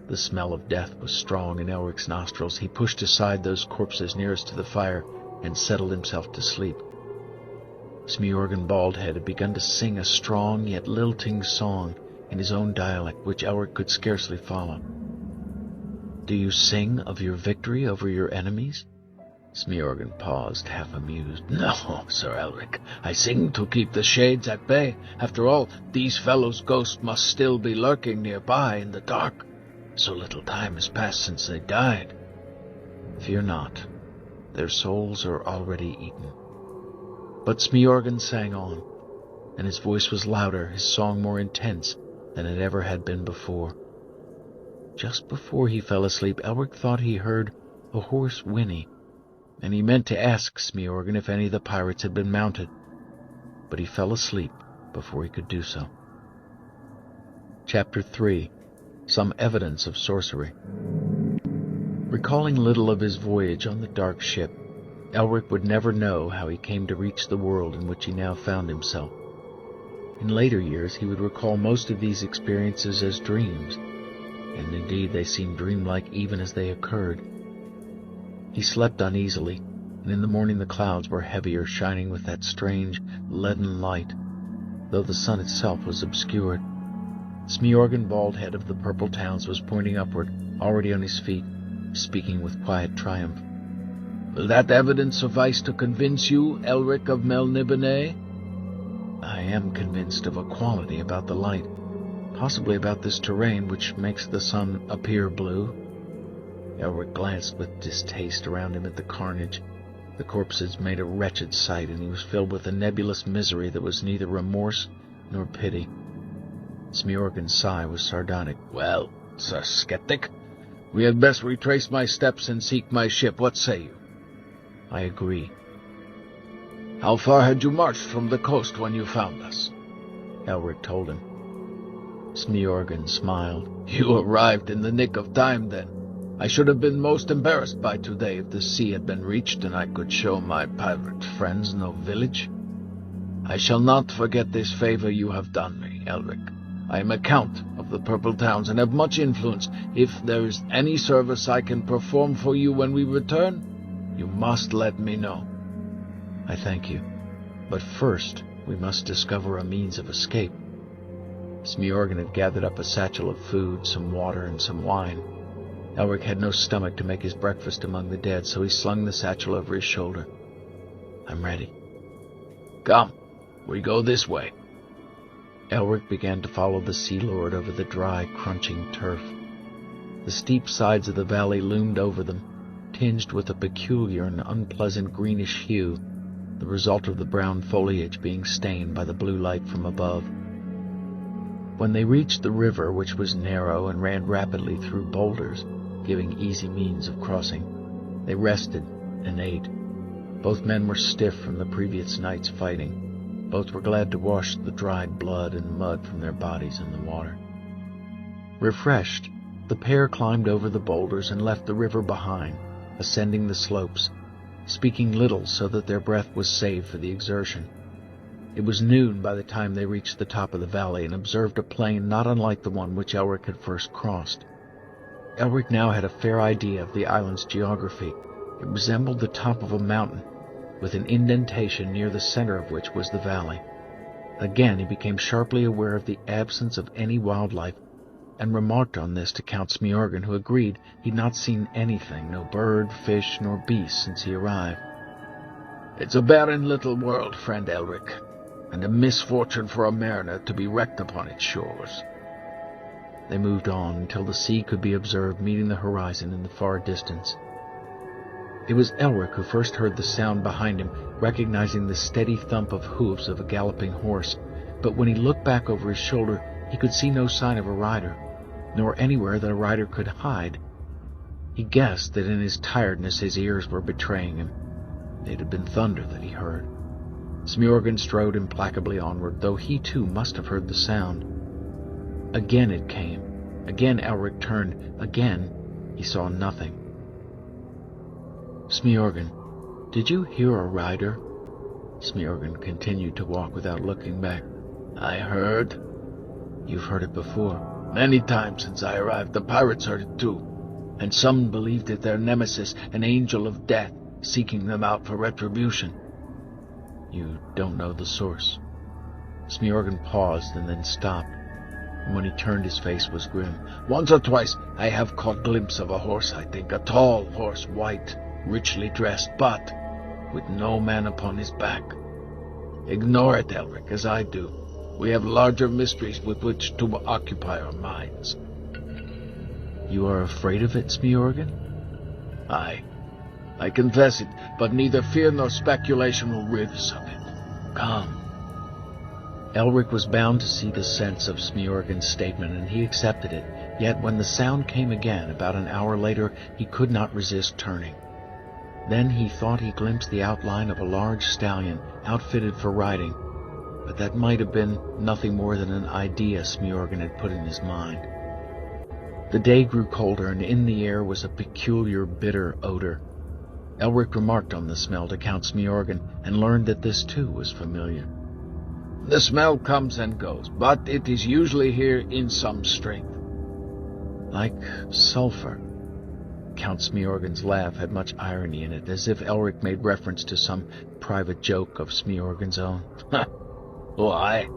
The smell of death was strong in Elric's nostrils. He pushed aside those corpses nearest to the fire and settled himself to sleep. Smyorgan Baldhead had begun to sing a strong yet lilting song in his own dialect, which Elric could scarcely follow. Do you sing of your victory over your enemies? Smyorgan paused, half amused. No, Sir Elric, I sing to keep the shades at bay. After all, these fellows' ghosts must still be lurking nearby in the dark. So little time has passed since they died. Fear not, their souls are already eaten. But Smyorgan sang on, and his voice was louder, his song more intense than it ever had been before. Just before he fell asleep, Elric thought he heard a horse whinny, and he meant to ask Smyorgan if any of the pirates had been mounted, but he fell asleep before he could do so. Chapter 3. Some Evidence of Sorcery. Recalling little of his voyage on the dark ship, Elric would never know how he came to reach the world in which he now found himself. In later years, he would recall most of these experiences as dreams, and indeed they seemed dreamlike even as they occurred. He slept uneasily, and in the morning the clouds were heavier, shining with that strange, leaden light, though the sun itself was obscured. Smyorgan, bald head of the Purple Towns, was pointing upward, already on his feet, speaking with quiet triumph. Will that evidence suffice to convince you, Elric of Melniboné? I am convinced of a quality about the light, possibly about this terrain which makes the sun appear blue. Elric glanced with distaste around him at the carnage. The corpses made a wretched sight, and he was filled with a nebulous misery that was neither remorse nor pity. Smyorgan's sigh was sardonic. Well, Sir Skeptic, we had best retrace my steps and seek my ship. What say you? I agree. How far had you marched from the coast when you found us? Elric told him. Smyorgan smiled. You arrived in the nick of time, then. I should have been most embarrassed by today if the sea had been reached and I could show my pirate friends no village. I shall not forget this favor you have done me, Elric. I am a count of the Purple Towns and have much influence. If there is any service I can perform for you when we return, you must let me know. I thank you, but first we must discover a means of escape. Smyorgan had gathered up a satchel of food, some water, and some wine. Elric had no stomach to make his breakfast among the dead, so he slung the satchel over his shoulder. I'm ready. Come, we go this way. Elric began to follow the Sea Lord over the dry, crunching turf. The steep sides of the valley loomed over them, tinged with a peculiar and unpleasant greenish hue, the result of the brown foliage being stained by the blue light from above. When they reached the river, which was narrow and ran rapidly through boulders, giving easy means of crossing, they rested and ate. Both men were stiff from the previous night's fighting. Both were glad to wash the dried blood and mud from their bodies in the water. Refreshed, the pair climbed over the boulders and left the river behind, ascending the slopes, speaking little so that their breath was saved for the exertion. It was noon by the time they reached the top of the valley and observed a plain not unlike the one which Elric had first crossed. Elric now had a fair idea of the island's geography. It resembled the top of a mountain, with an indentation near the center of which was the valley. Again he became sharply aware of the absence of any wildlife, and remarked on this to Count Smyorgan, who agreed he'd not seen anything, no bird, fish, nor beast, since he arrived. It's a barren little world, friend Elric, and a misfortune for a mariner to be wrecked upon its shores. They moved on until the sea could be observed meeting the horizon in the far distance. It was Elric who first heard the sound behind him, recognizing the steady thump of hoofs of a galloping horse, but when he looked back over his shoulder, he could see no sign of a rider, nor anywhere that a rider could hide. He guessed that in his tiredness his ears were betraying him. It had been thunder that he heard. Smyorgan strode implacably onward, though he too must have heard the sound. Again it came. Again Elric turned. Again he saw nothing. Smyorgan, did you hear a rider? Smyorgan continued to walk without looking back. I heard. You've heard it before. Many times since I arrived, the pirates heard it too, and some believed it their nemesis, an angel of death, seeking them out for retribution. You don't know the source. Smyorgan paused and then stopped, and when he turned his face was grim. Once or twice I have caught glimpse of a horse, I think, a tall horse, white, richly dressed, but with no man upon his back. Ignore it, Elric, as I do. We have larger mysteries with which to occupy our minds. You are afraid of it, Smyorgan? Aye, I confess it, but neither fear nor speculation will rid us of it. Come. Elric was bound to see the sense of Smjorgen's statement, and he accepted it. Yet when the sound came again, about an hour later, he could not resist turning. Then he thought he glimpsed the outline of a large stallion, outfitted for riding, but that might have been nothing more than an idea Smjorgen had put in his mind. The day grew colder, and in the air was a peculiar, bitter odor. Elric remarked on the smell to Count Smjorgen, and learned that this too was familiar. The smell comes and goes, but it is usually here in some strength. Like sulfur. Count Smjorgen's laugh had much irony in it, as if Elric made reference to some private joke of Smjorgen's own. Why?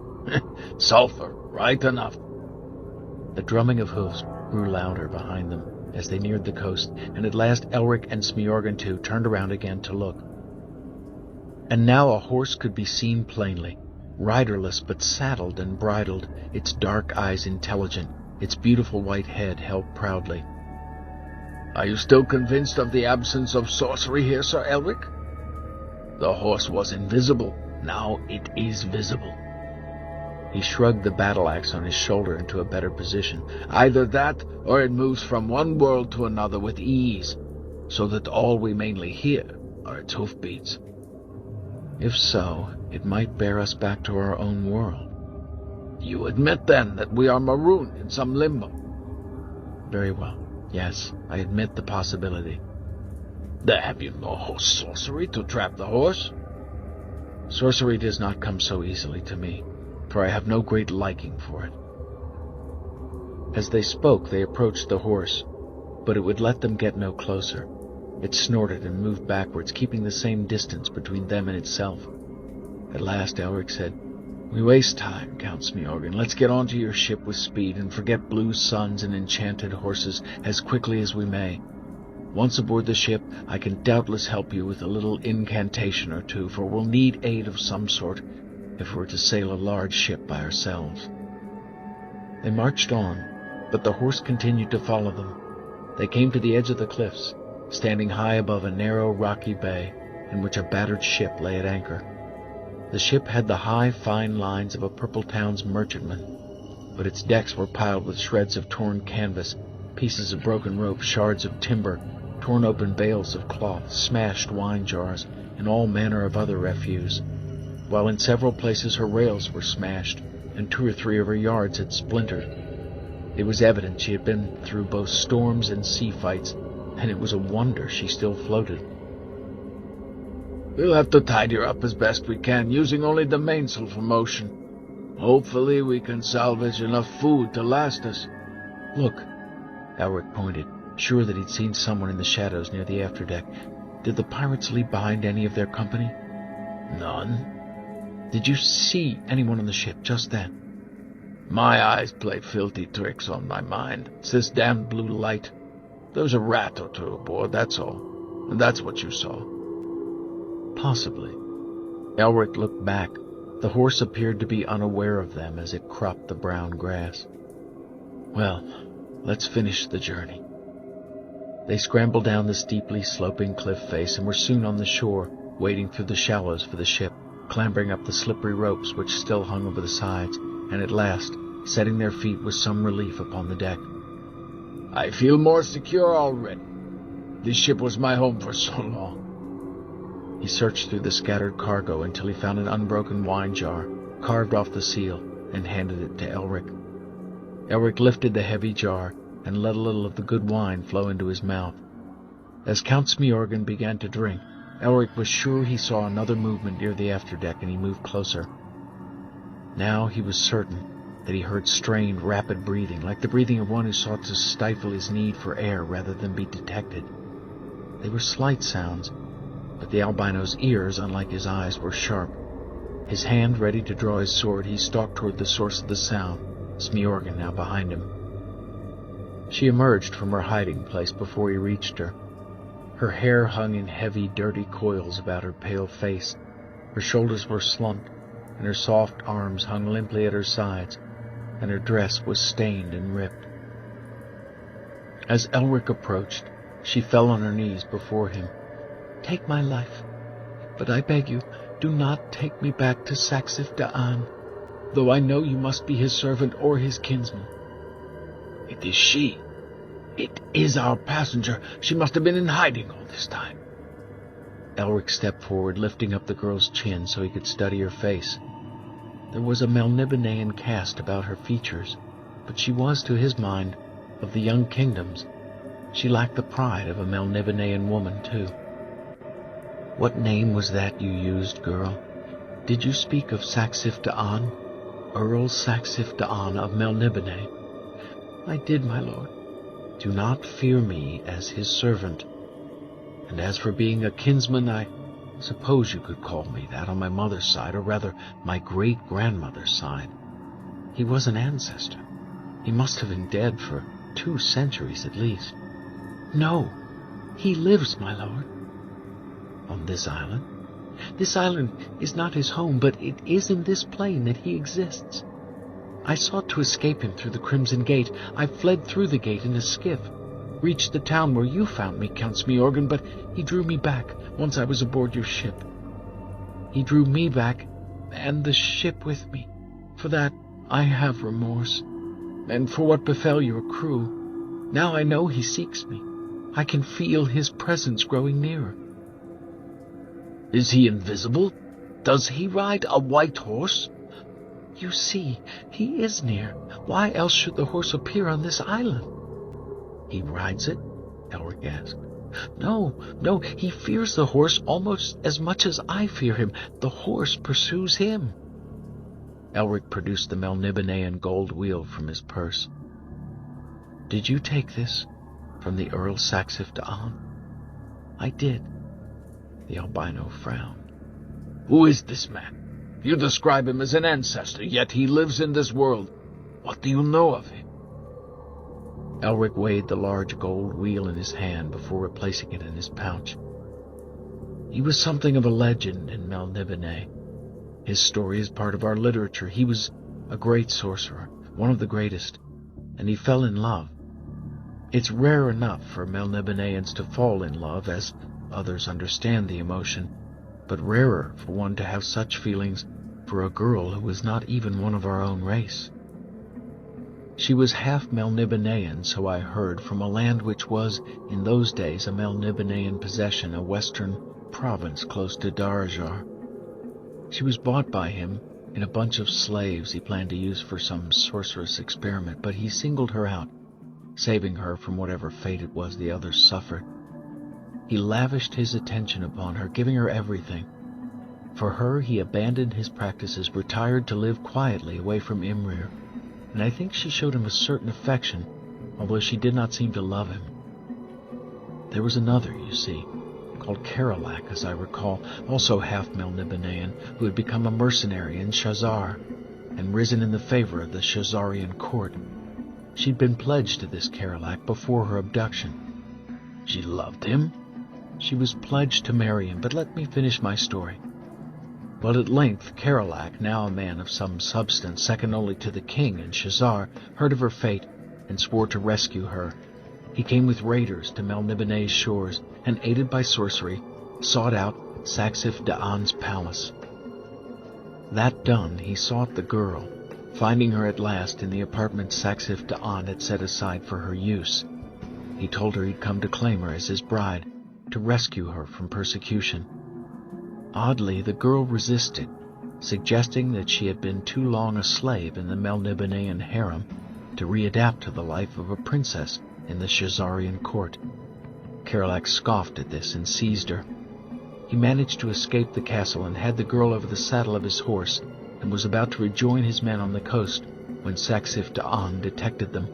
Sulfur, right enough. The drumming of hoofs grew louder behind them as they neared the coast, and at last Elric and Smjorgen too turned around again to look. And now a horse could be seen plainly, riderless but saddled and bridled, its dark eyes intelligent, its beautiful white head held proudly. Are you still convinced of the absence of sorcery here, Sir Elric? The horse was invisible. Now it is visible. He shrugged the battle-axe on his shoulder into a better position. Either that, or it moves from one world to another with ease, so that all we mainly hear are its hoofbeats. If so, it might bear us back to our own world. You admit, then, that we are marooned in some limbo? Very well. Yes, I admit the possibility. Then have you no horse sorcery to trap the horse? Sorcery does not come so easily to me, for I have no great liking for it. As they spoke, they approached the horse, but it would let them get no closer. It snorted and moved backwards, keeping the same distance between them and itself. At last Elric said, "We waste time, Count Smjorgen. Let's get onto your ship with speed and forget blue suns and enchanted horses as quickly as we may. Once aboard the ship, I can doubtless help you with a little incantation or two, for we'll need aid of some sort if we're to sail a large ship by ourselves." They marched on, but the horse continued to follow them. They came to the edge of the cliffs, standing high above a narrow, rocky bay in which a battered ship lay at anchor. The ship had the high, fine lines of a purple town's merchantman, but its decks were piled with shreds of torn canvas, pieces of broken rope, shards of timber, torn open bales of cloth, smashed wine jars, and all manner of other refuse, while in several places her rails were smashed, and 2 or 3 of her yards had splintered. It was evident she had been through both storms and sea fights, and it was a wonder she still floated. We'll have to tidy her up as best we can, using only the mainsail for motion. Hopefully we can salvage enough food to last us. Look, Elric pointed, sure that he'd seen someone in the shadows near the afterdeck. Did the pirates leave behind any of their company? None. Did you see anyone on the ship just then? My eyes play filthy tricks on my mind. It's this damned blue light. There was a rat or 2 aboard, that's all. And that's what you saw. Possibly. Elric looked back. The horse appeared to be unaware of them as it cropped the brown grass. Well, let's finish the journey. They scrambled down the steeply sloping cliff face and were soon on the shore, wading through the shallows for the ship, clambering up the slippery ropes which still hung over the sides, and at last setting their feet with some relief upon the deck. I feel more secure already. This ship was my home for so long. He searched through the scattered cargo until he found an unbroken wine jar, carved off the seal, and handed it to Elric. Elric lifted the heavy jar and let a little of the good wine flow into his mouth. As Count Smjorgen began to drink, Elric was sure he saw another movement near the afterdeck, and he moved closer. Now he was certain that he heard strained, rapid breathing, like the breathing of one who sought to stifle his need for air rather than be detected. They were slight sounds, but the albino's ears, unlike his eyes, were sharp. His hand ready to draw his sword, he stalked toward the source of the sound, Smjorgen now behind him. She emerged from her hiding place before he reached her. Her hair hung in heavy, dirty coils about her pale face. Her shoulders were slumped, and her soft arms hung limply at her sides, and her dress was stained and ripped. As Elric approached, she fell on her knees before him. "Take my life, but I beg you, do not take me back to Saxif Da'an." though I know you must be his servant or his kinsman." "It is she. It is our passenger. She must have been in hiding all this time." Elric stepped forward, lifting up the girl's chin so he could study her face. There was a Melnibonéan cast about her features, but she was, to his mind, of the young kingdoms. She lacked the pride of a Melnibonéan woman, too. "What name was that you used, girl? Did you speak of Saxif Da'an? Earl Saxif Da'an of Melniboné?" "I did, my lord." "Do not fear me as his servant. And as for being a kinsman, I suppose you could call me that on my mother's side, or rather my great-grandmother's side. He was an ancestor. He must have been dead for 2 centuries at least." "No, he lives, my lord." "On this island?" "This island is not his home, but it is in this plane that he exists. I sought to escape him through the Crimson Gate. I fled through the gate in a skiff, reached the town where you found me, Count Smiorgan, but he drew me back once I was aboard your ship. He drew me back, and the ship with me. For that I have remorse, and for what befell your crew. Now I know he seeks me. I can feel his presence growing nearer." "Is he invisible? Does he ride a white horse?" "You see, he is near. Why else should the horse appear on this island?" "He rides it?" Elric asked. No, he fears the horse almost as much as I fear him. The horse pursues him." Elric produced the Melnibonéan gold wheel from his purse. "Did you take this from the Earl Saxif Da'an?" "I did." The albino frowned. "Who is this man? You describe him as an ancestor, yet he lives in this world. What do you know of him?" Elric weighed the large gold wheel in his hand before replacing it in his pouch. "He was something of a legend in Melniboné. His story is part of our literature. He was a great sorcerer, one of the greatest, and he fell in love. It's rare enough for Melnibonéans to fall in love, as others understand the emotion, but rarer for one to have such feelings for a girl who was not even one of our own race. She was half Melnibonéan, so I heard, from a land which was, in those days, a Melnibonéan possession, a western province close to Darajar. She was bought by him in a bunch of slaves he planned to use for some sorcerous experiment, but he singled her out, saving her from whatever fate it was the others suffered. He lavished his attention upon her, giving her everything. For her, he abandoned his practices, retired to live quietly away from Imrir, and I think she showed him a certain affection, although she did not seem to love him. There was another, you see, called Karalak, as I recall, also half Melnibonéan, who had become a mercenary in Shazar, and risen in the favor of the Shazarian court. She'd been pledged to this Karalak before her abduction. She loved him? She was pledged to marry him, but let me finish my story. Well, at length, Karalak, now a man of some substance, second only to the king in Shazar, heard of her fate and swore to rescue her. He came with raiders to Melniboné's shores, and, aided by sorcery, sought out Saxif Da'an's palace. That done, he sought the girl, finding her at last in the apartment Saxif Da'an had set aside for her use. He told her he'd come to claim her as his bride, to rescue her from persecution. Oddly, the girl resisted, suggesting that she had been too long a slave in the Melnibonéan harem to readapt to the life of a princess in the Shazarian court. Karalak scoffed at this and seized her. He managed to escape the castle and had the girl over the saddle of his horse, and was about to rejoin his men on the coast when Saxif Da'an detected them.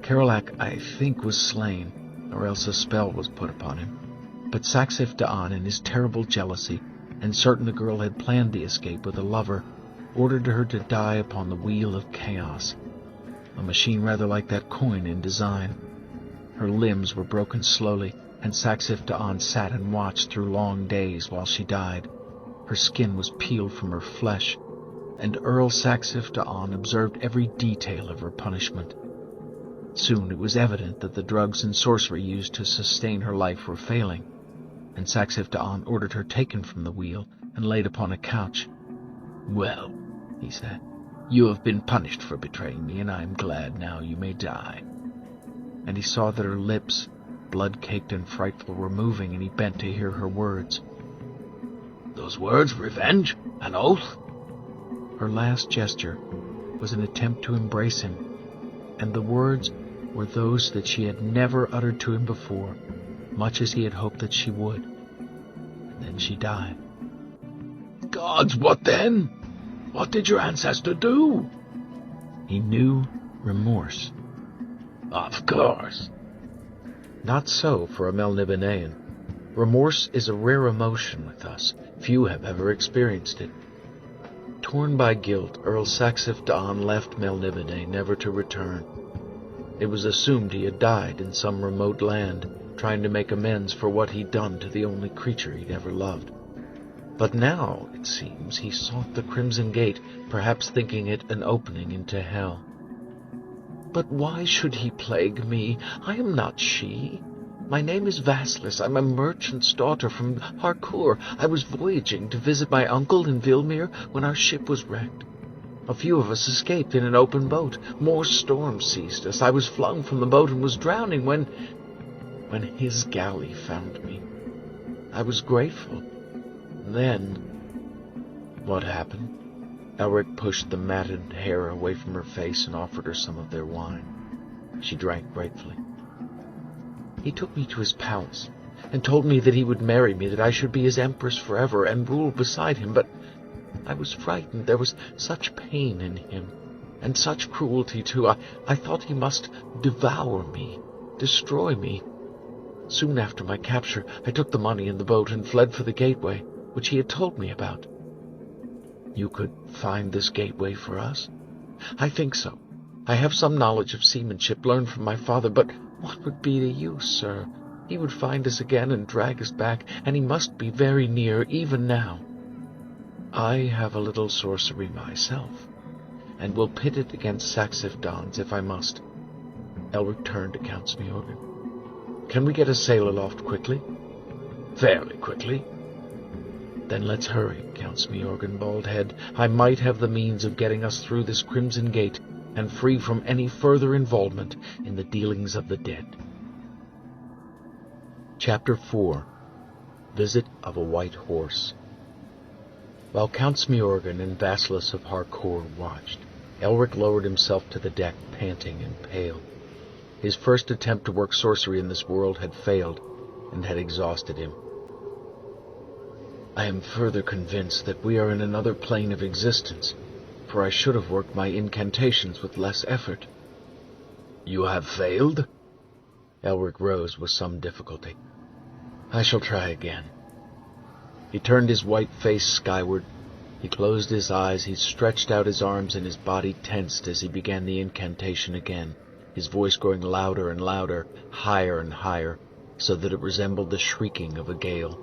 Karalak, I think, was slain, or else a spell was put upon him. But Saxif Da'an, in his terrible jealousy, and certain the girl had planned the escape with a lover, ordered her to die upon the Wheel of Chaos, a machine rather like that coin in design. Her limbs were broken slowly, and Saxif Da'an sat and watched through long days while she died. Her skin was peeled from her flesh, and Earl Saxif Da'an observed every detail of her punishment. Soon it was evident that the drugs and sorcery used to sustain her life were failing, and Saxif Da'an ordered her taken from the wheel and laid upon a couch. Well, he said. "You have been punished for betraying me, and I am glad now you may die." And he saw that her lips, blood-caked and frightful, were moving, and he bent to hear her words. "Those words, revenge, an oath?" Her last gesture was an attempt to embrace him, and the words were those that she had never uttered to him before, much as he had hoped that she would. And then she died. "Gods, what then? What did your ancestor do?" He knew remorse. "Of course." Not so for a Melnibonéan. Remorse is a rare emotion with us. Few have ever experienced it. Torn by guilt, Earl Saxif Don left Melniboné, never to return. It was assumed he had died in some remote land, trying to make amends for what he'd done to the only creature he'd ever loved. But now, it seems, he sought the Crimson Gate, perhaps thinking it an opening into hell. But why should he plague me? I am not she. My name is Vasilis. I'm a merchant's daughter from Harcourt. I was voyaging to visit my uncle in Vilmir when our ship was wrecked. A few of us escaped in an open boat. More storms seized us. I was flung from the boat and was drowning when his galley found me. I was grateful. Then, what happened? Elric pushed the matted hair away from her face and offered her some of their wine. She drank gratefully. He took me to his palace and told me that he would marry me, that I should be his empress forever and rule beside him, but I was frightened. There was such pain in him, and such cruelty, too. I thought he must devour me, destroy me. Soon after my capture, I took the money in the boat and fled for the gateway, which he had told me about. You could find this gateway for us? I think so. I have some knowledge of seamanship learned from my father, but what would be the use, sir? He would find us again and drag us back, and he must be very near, even now. I have a little sorcery myself, and will pit it against Saxif Don's if I must. Elric turned to Count Smyorgan. Can we get a sail aloft quickly? Fairly quickly. Then let's hurry, Count Smyorgan, Baldhead. I might have the means of getting us through this Crimson Gate and free from any further involvement in the dealings of the dead. Chapter 4. Visit of a White Horse. While Count Smyorgan and Vasilis of Harcourt watched, Elric lowered himself to the deck, panting and pale. His first attempt to work sorcery in this world had failed and had exhausted him. I am further convinced that we are in another plane of existence, for I should have worked my incantations with less effort. You have failed? Elric rose with some difficulty. I shall try again. He turned his white face skyward. He closed his eyes, he stretched out his arms, and his body tensed as he began the incantation again, his voice growing louder and louder, higher and higher, so that it resembled the shrieking of a gale.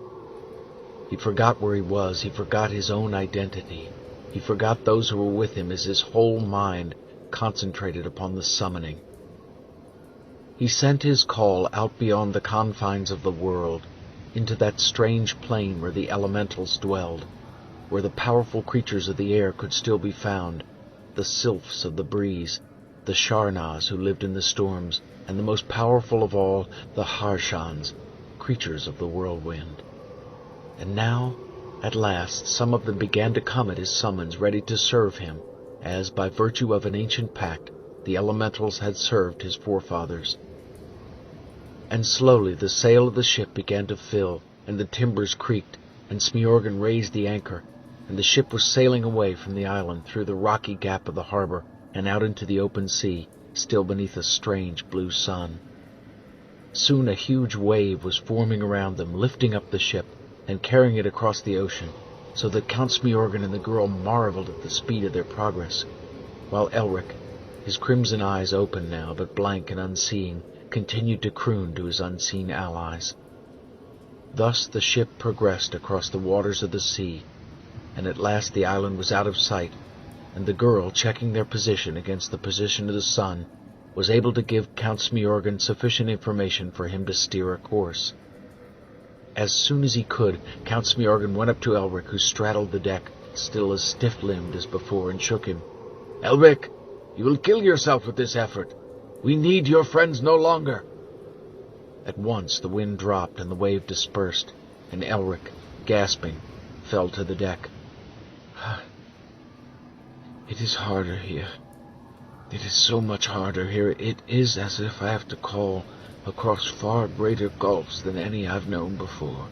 He forgot where he was, he forgot his own identity, he forgot those who were with him as his whole mind concentrated upon the summoning. He sent his call out beyond the confines of the world, into that strange plane where the elementals dwelled, where the powerful creatures of the air could still be found, the sylphs of the breeze, the Sharnaz who lived in the storms, and the most powerful of all, the Harshans, creatures of the whirlwind. And now, at last, some of them began to come at his summons, ready to serve him, as, by virtue of an ancient pact, the elementals had served his forefathers. And slowly the sail of the ship began to fill, and the timbers creaked, and Smyorgan raised the anchor, and the ship was sailing away from the island through the rocky gap of the harbor and out into the open sea, still beneath a strange blue sun. Soon a huge wave was forming around them, lifting up the ship and carrying it across the ocean, so that Count Smyorgan and the girl marveled at the speed of their progress, while Elric, his crimson eyes open now, but blank and unseeing, continued to croon to his unseen allies. Thus the ship progressed across the waters of the sea, and at last the island was out of sight, and the girl, checking their position against the position of the sun, was able to give Count Smyorgan sufficient information for him to steer a course. As soon as he could, Count Smyorgan went up to Elric, who straddled the deck, still as stiff-limbed as before, and shook him. "Elric, you will kill yourself with this effort. We need your friends no longer." At once the wind dropped and the wave dispersed, and Elric, gasping, fell to the deck. "It is harder here. It is so much harder here. It is as if I have to call across far greater gulfs than any I've known before."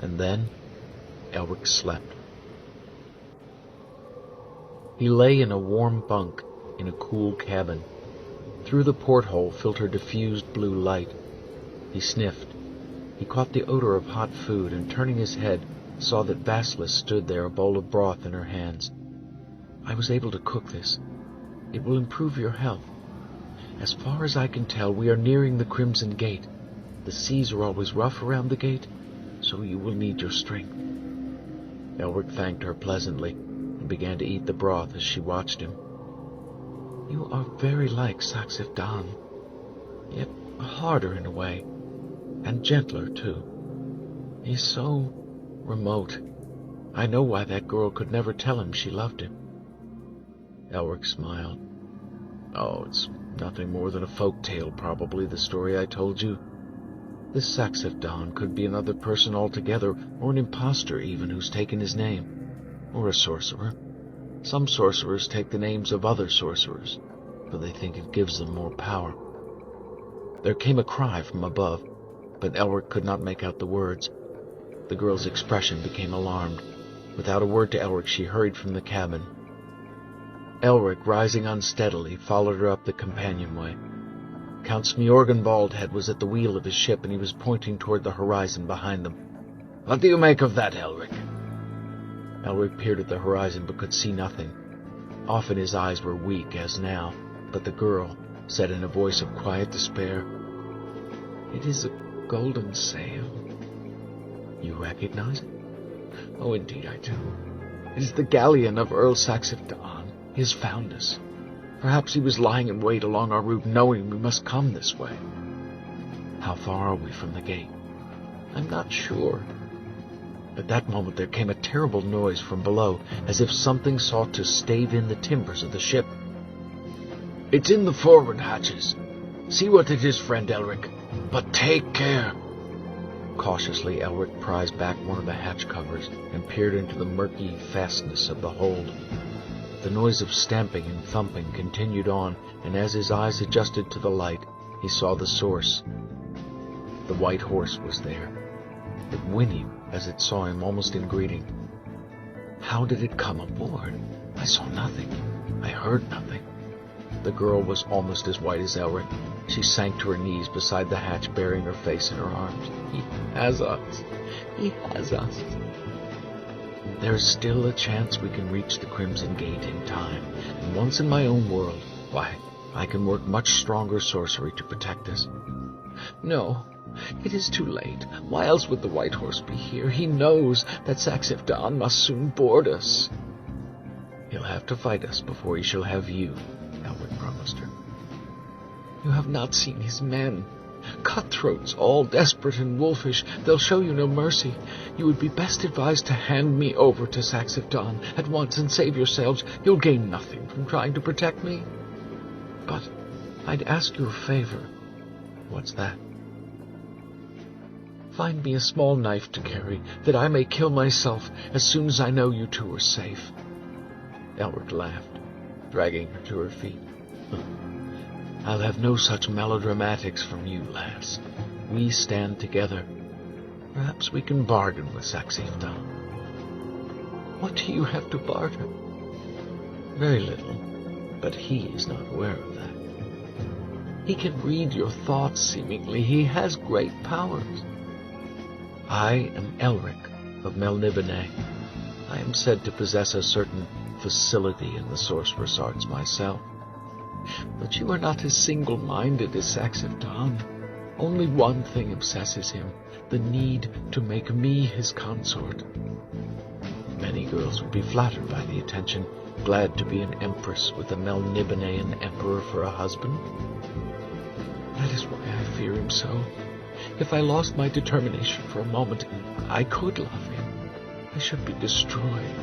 And then Elric slept. He lay in a warm bunk in a cool cabin. Through the porthole filtered diffused blue light. He sniffed. He caught the odor of hot food, and turning his head, saw that Vasilis stood there, a bowl of broth in her hands. "I was able to cook this. It will improve your health. As far as I can tell, we are nearing the Crimson Gate. The seas are always rough around the gate, so you will need your strength." Elric thanked her pleasantly and began to eat the broth as she watched him. "You are very like Saxif Dan, yet harder in a way, and gentler too. He's so remote. I know why that girl could never tell him she loved him." Elric smiled. "Oh, it's nothing more than a folk tale, probably, the story I told you. This Saxif Dan could be another person altogether, or an imposter even who's taken his name, or a sorcerer. Some sorcerers take the names of other sorcerers, for they think it gives them more power." There came a cry from above, but Elric could not make out the words. The girl's expression became alarmed. Without a word to Elric, she hurried from the cabin. Elric, rising unsteadily, followed her up the companionway. Count Smjorgen Baldhead was at the wheel of his ship, and he was pointing toward the horizon behind them. "What do you make of that, Elric?" Elric peered at the horizon but could see nothing. Often his eyes were weak, as now, but the girl said in a voice of quiet despair, "It is a golden sail." "You recognize it?" "Oh, indeed I do. It is the galleon of Earl Saxif Dan. He has found us. Perhaps he was lying in wait along our route, knowing we must come this way." "How far are we from the gate?" "I'm not sure." At that moment there came a terrible noise from below, as if something sought to stave in the timbers of the ship. "It's in the forward hatches. See what it is, friend Elric, but take care." Cautiously, Elric prized back one of the hatch covers and peered into the murky fastness of the hold. The noise of stamping and thumping continued on, and as his eyes adjusted to the light, he saw the source. The white horse was there. It whinnied as it saw him, almost in greeting. "How did it come aboard? I saw nothing. I heard nothing." The girl was almost as white as Elric. She sank to her knees beside the hatch, burying her face in her arms. "He has us. He has us." "There's still a chance we can reach the Crimson Gate in time, and once in my own world, why, I can work much stronger sorcery to protect us." "No, it is too late. Why else would the White Horse be here? He knows that Saxif Dan must soon board us." "He'll have to fight us before he shall have you," Elric promised her. "You have not seen his men. Cutthroats, all desperate and wolfish. They'll show you no mercy. You would be best advised to hand me over to Saxif Dan at once and save yourselves. You'll gain nothing from trying to protect me. But I'd ask you a favor." "What's that?" "Find me a small knife to carry, that I may kill myself as soon as I know you two are safe." Elric laughed, dragging her to her feet. "I'll have no such melodramatics from you, lass. We stand together. Perhaps we can bargain with Saxif Dan." "What do you have to barter?" "Very little, but he is not aware of that." "He can read your thoughts, seemingly. He has great powers." "I am Elric of Melniboné. I am said to possess a certain facility in the sorcerous arts myself. But you are not as single-minded as Saxif Dan. Only one thing obsesses him, the need to make me his consort. Many girls would be flattered by the attention, glad to be an empress with a Melnibonéan emperor for a husband. That is why I fear him so. If I lost my determination for a moment, I could love him. I should be destroyed.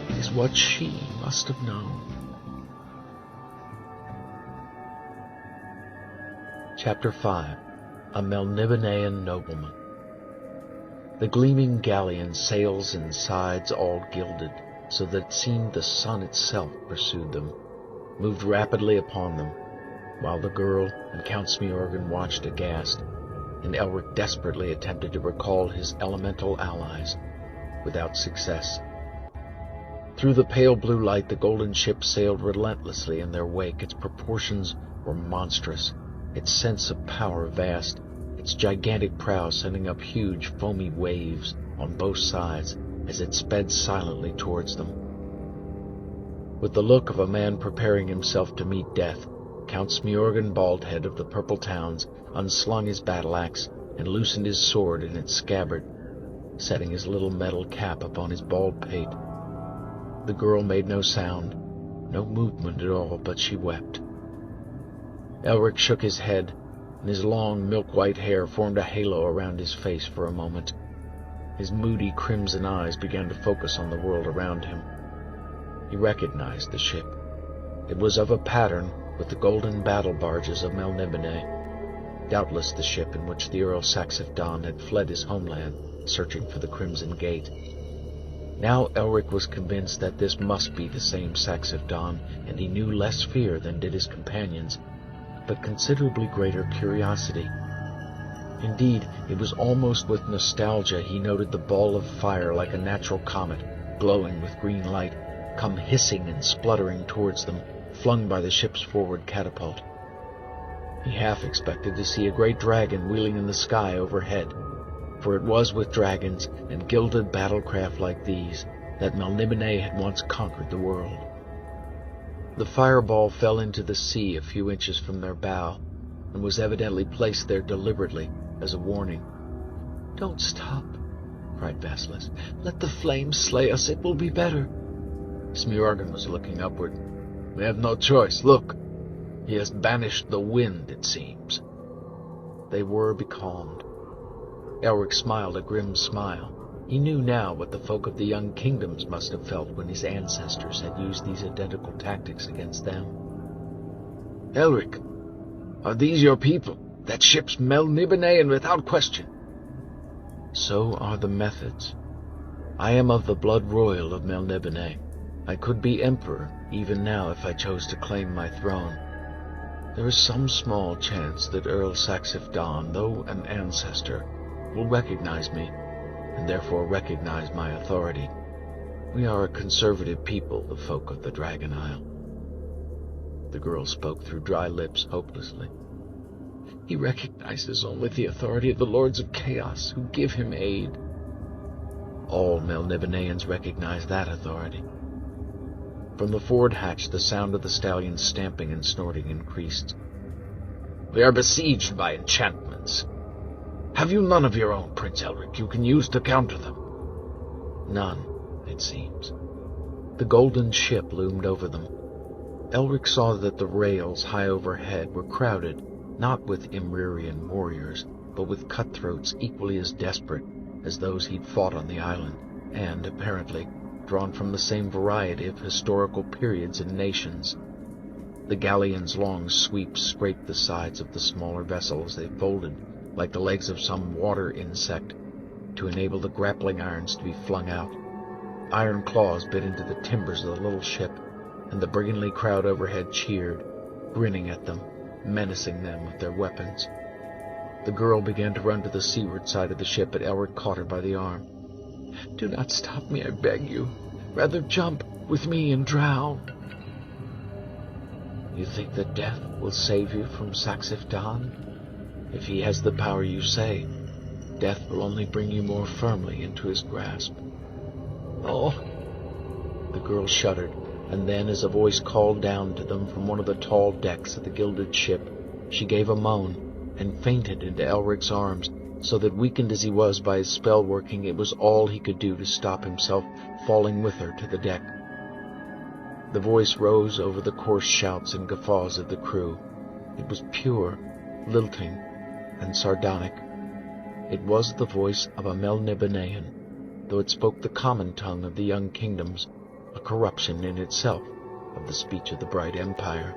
is what she must have known. Chapter 5. A Melnibonéan Nobleman. The gleaming galleon, sails and sides all gilded, so that it seemed the sun itself pursued them, moved rapidly upon them, while the girl and Count Smjorgen watched aghast, and Elric desperately attempted to recall his elemental allies, without success. Through the pale blue light, the golden ship sailed relentlessly in their wake. Its proportions were monstrous, its sense of power vast, its gigantic prow sending up huge foamy waves on both sides as it sped silently towards them. With the look of a man preparing himself to meet death, Count Smjorgen Baldhead of the Purple Towns unslung his battle-axe and loosened his sword in its scabbard, setting his little metal cap upon his bald pate. The girl made no sound, no movement at all, but she wept. Elric shook his head, and his long milk-white hair formed a halo around his face for a moment. His moody crimson eyes began to focus on the world around him. He recognized the ship. It was of a pattern with the golden battle barges of Melniboné, doubtless the ship in which the Earl Saxifdan had fled his homeland, searching for the Crimson Gate. Now Elric was convinced that this must be the same Saxifdan, and he knew less fear than did his companions, but considerably greater curiosity. Indeed, it was almost with nostalgia he noted the ball of fire like a natural comet, glowing with green light, come hissing and spluttering towards them, flung by the ship's forward catapult. He half expected to see a great dragon wheeling in the sky overhead, for it was with dragons and gilded battlecraft like these that Melniboné had once conquered the world. The fireball fell into the sea a few inches from their bow, and was evidently placed there deliberately as a warning. "Don't stop," cried Vasilis. "Let the flames slay us. It will be better." Smjorgen was looking upward. "We have no choice. Look! He has banished the wind, it seems." They were becalmed. Elric smiled a grim smile. He knew now what the folk of the young kingdoms must have felt when his ancestors had used these identical tactics against them. "Elric, are these your people? That ship's Melnibonéan without question." "So are the methods. I am of the blood royal of Melniboné. I could be emperor even now if I chose to claim my throne. There is some small chance that Earl Saxifdan, though an ancestor, will recognize me, and therefore recognize my authority. We are a conservative people, the folk of the Dragon Isle." The girl spoke through dry lips hopelessly. "He recognizes only the authority of the Lords of Chaos, who give him aid." "All Melnibonéans recognize that authority." From the forward hatch, the sound of the stallion's stamping and snorting increased. "We are besieged by enchantments. Have you none of your own, Prince Elric, you can use to counter them?" "None, it seems." The golden ship loomed over them. Elric saw that the rails high overhead were crowded, not with Imririan warriors, but with cutthroats equally as desperate as those he'd fought on the island, and, apparently, drawn from the same variety of historical periods and nations. The galleon's long sweeps scraped the sides of the smaller vessel as they folded, like the legs of some water insect, to enable the grappling irons to be flung out. Iron claws bit into the timbers of the little ship, and the brigandly crowd overhead cheered, grinning at them, menacing them with their weapons. The girl began to run to the seaward side of the ship, but Elric caught her by the arm. "Do not stop me, I beg you. Rather jump with me and drown." "You think that death will save you from Saxifdan? If he has the power you say, death will only bring you more firmly into his grasp." "Oh!" The girl shuddered, and then, as a voice called down to them from one of the tall decks of the gilded ship, she gave a moan and fainted into Elric's arms, so that, weakened as he was by his spell working, it was all he could do to stop himself falling with her to the deck. The voice rose over the coarse shouts and guffaws of the crew. It was pure, lilting, and sardonic. It was the voice of a Melnibonéan, though it spoke the common tongue of the young kingdoms, a corruption in itself of the speech of the Bright Empire.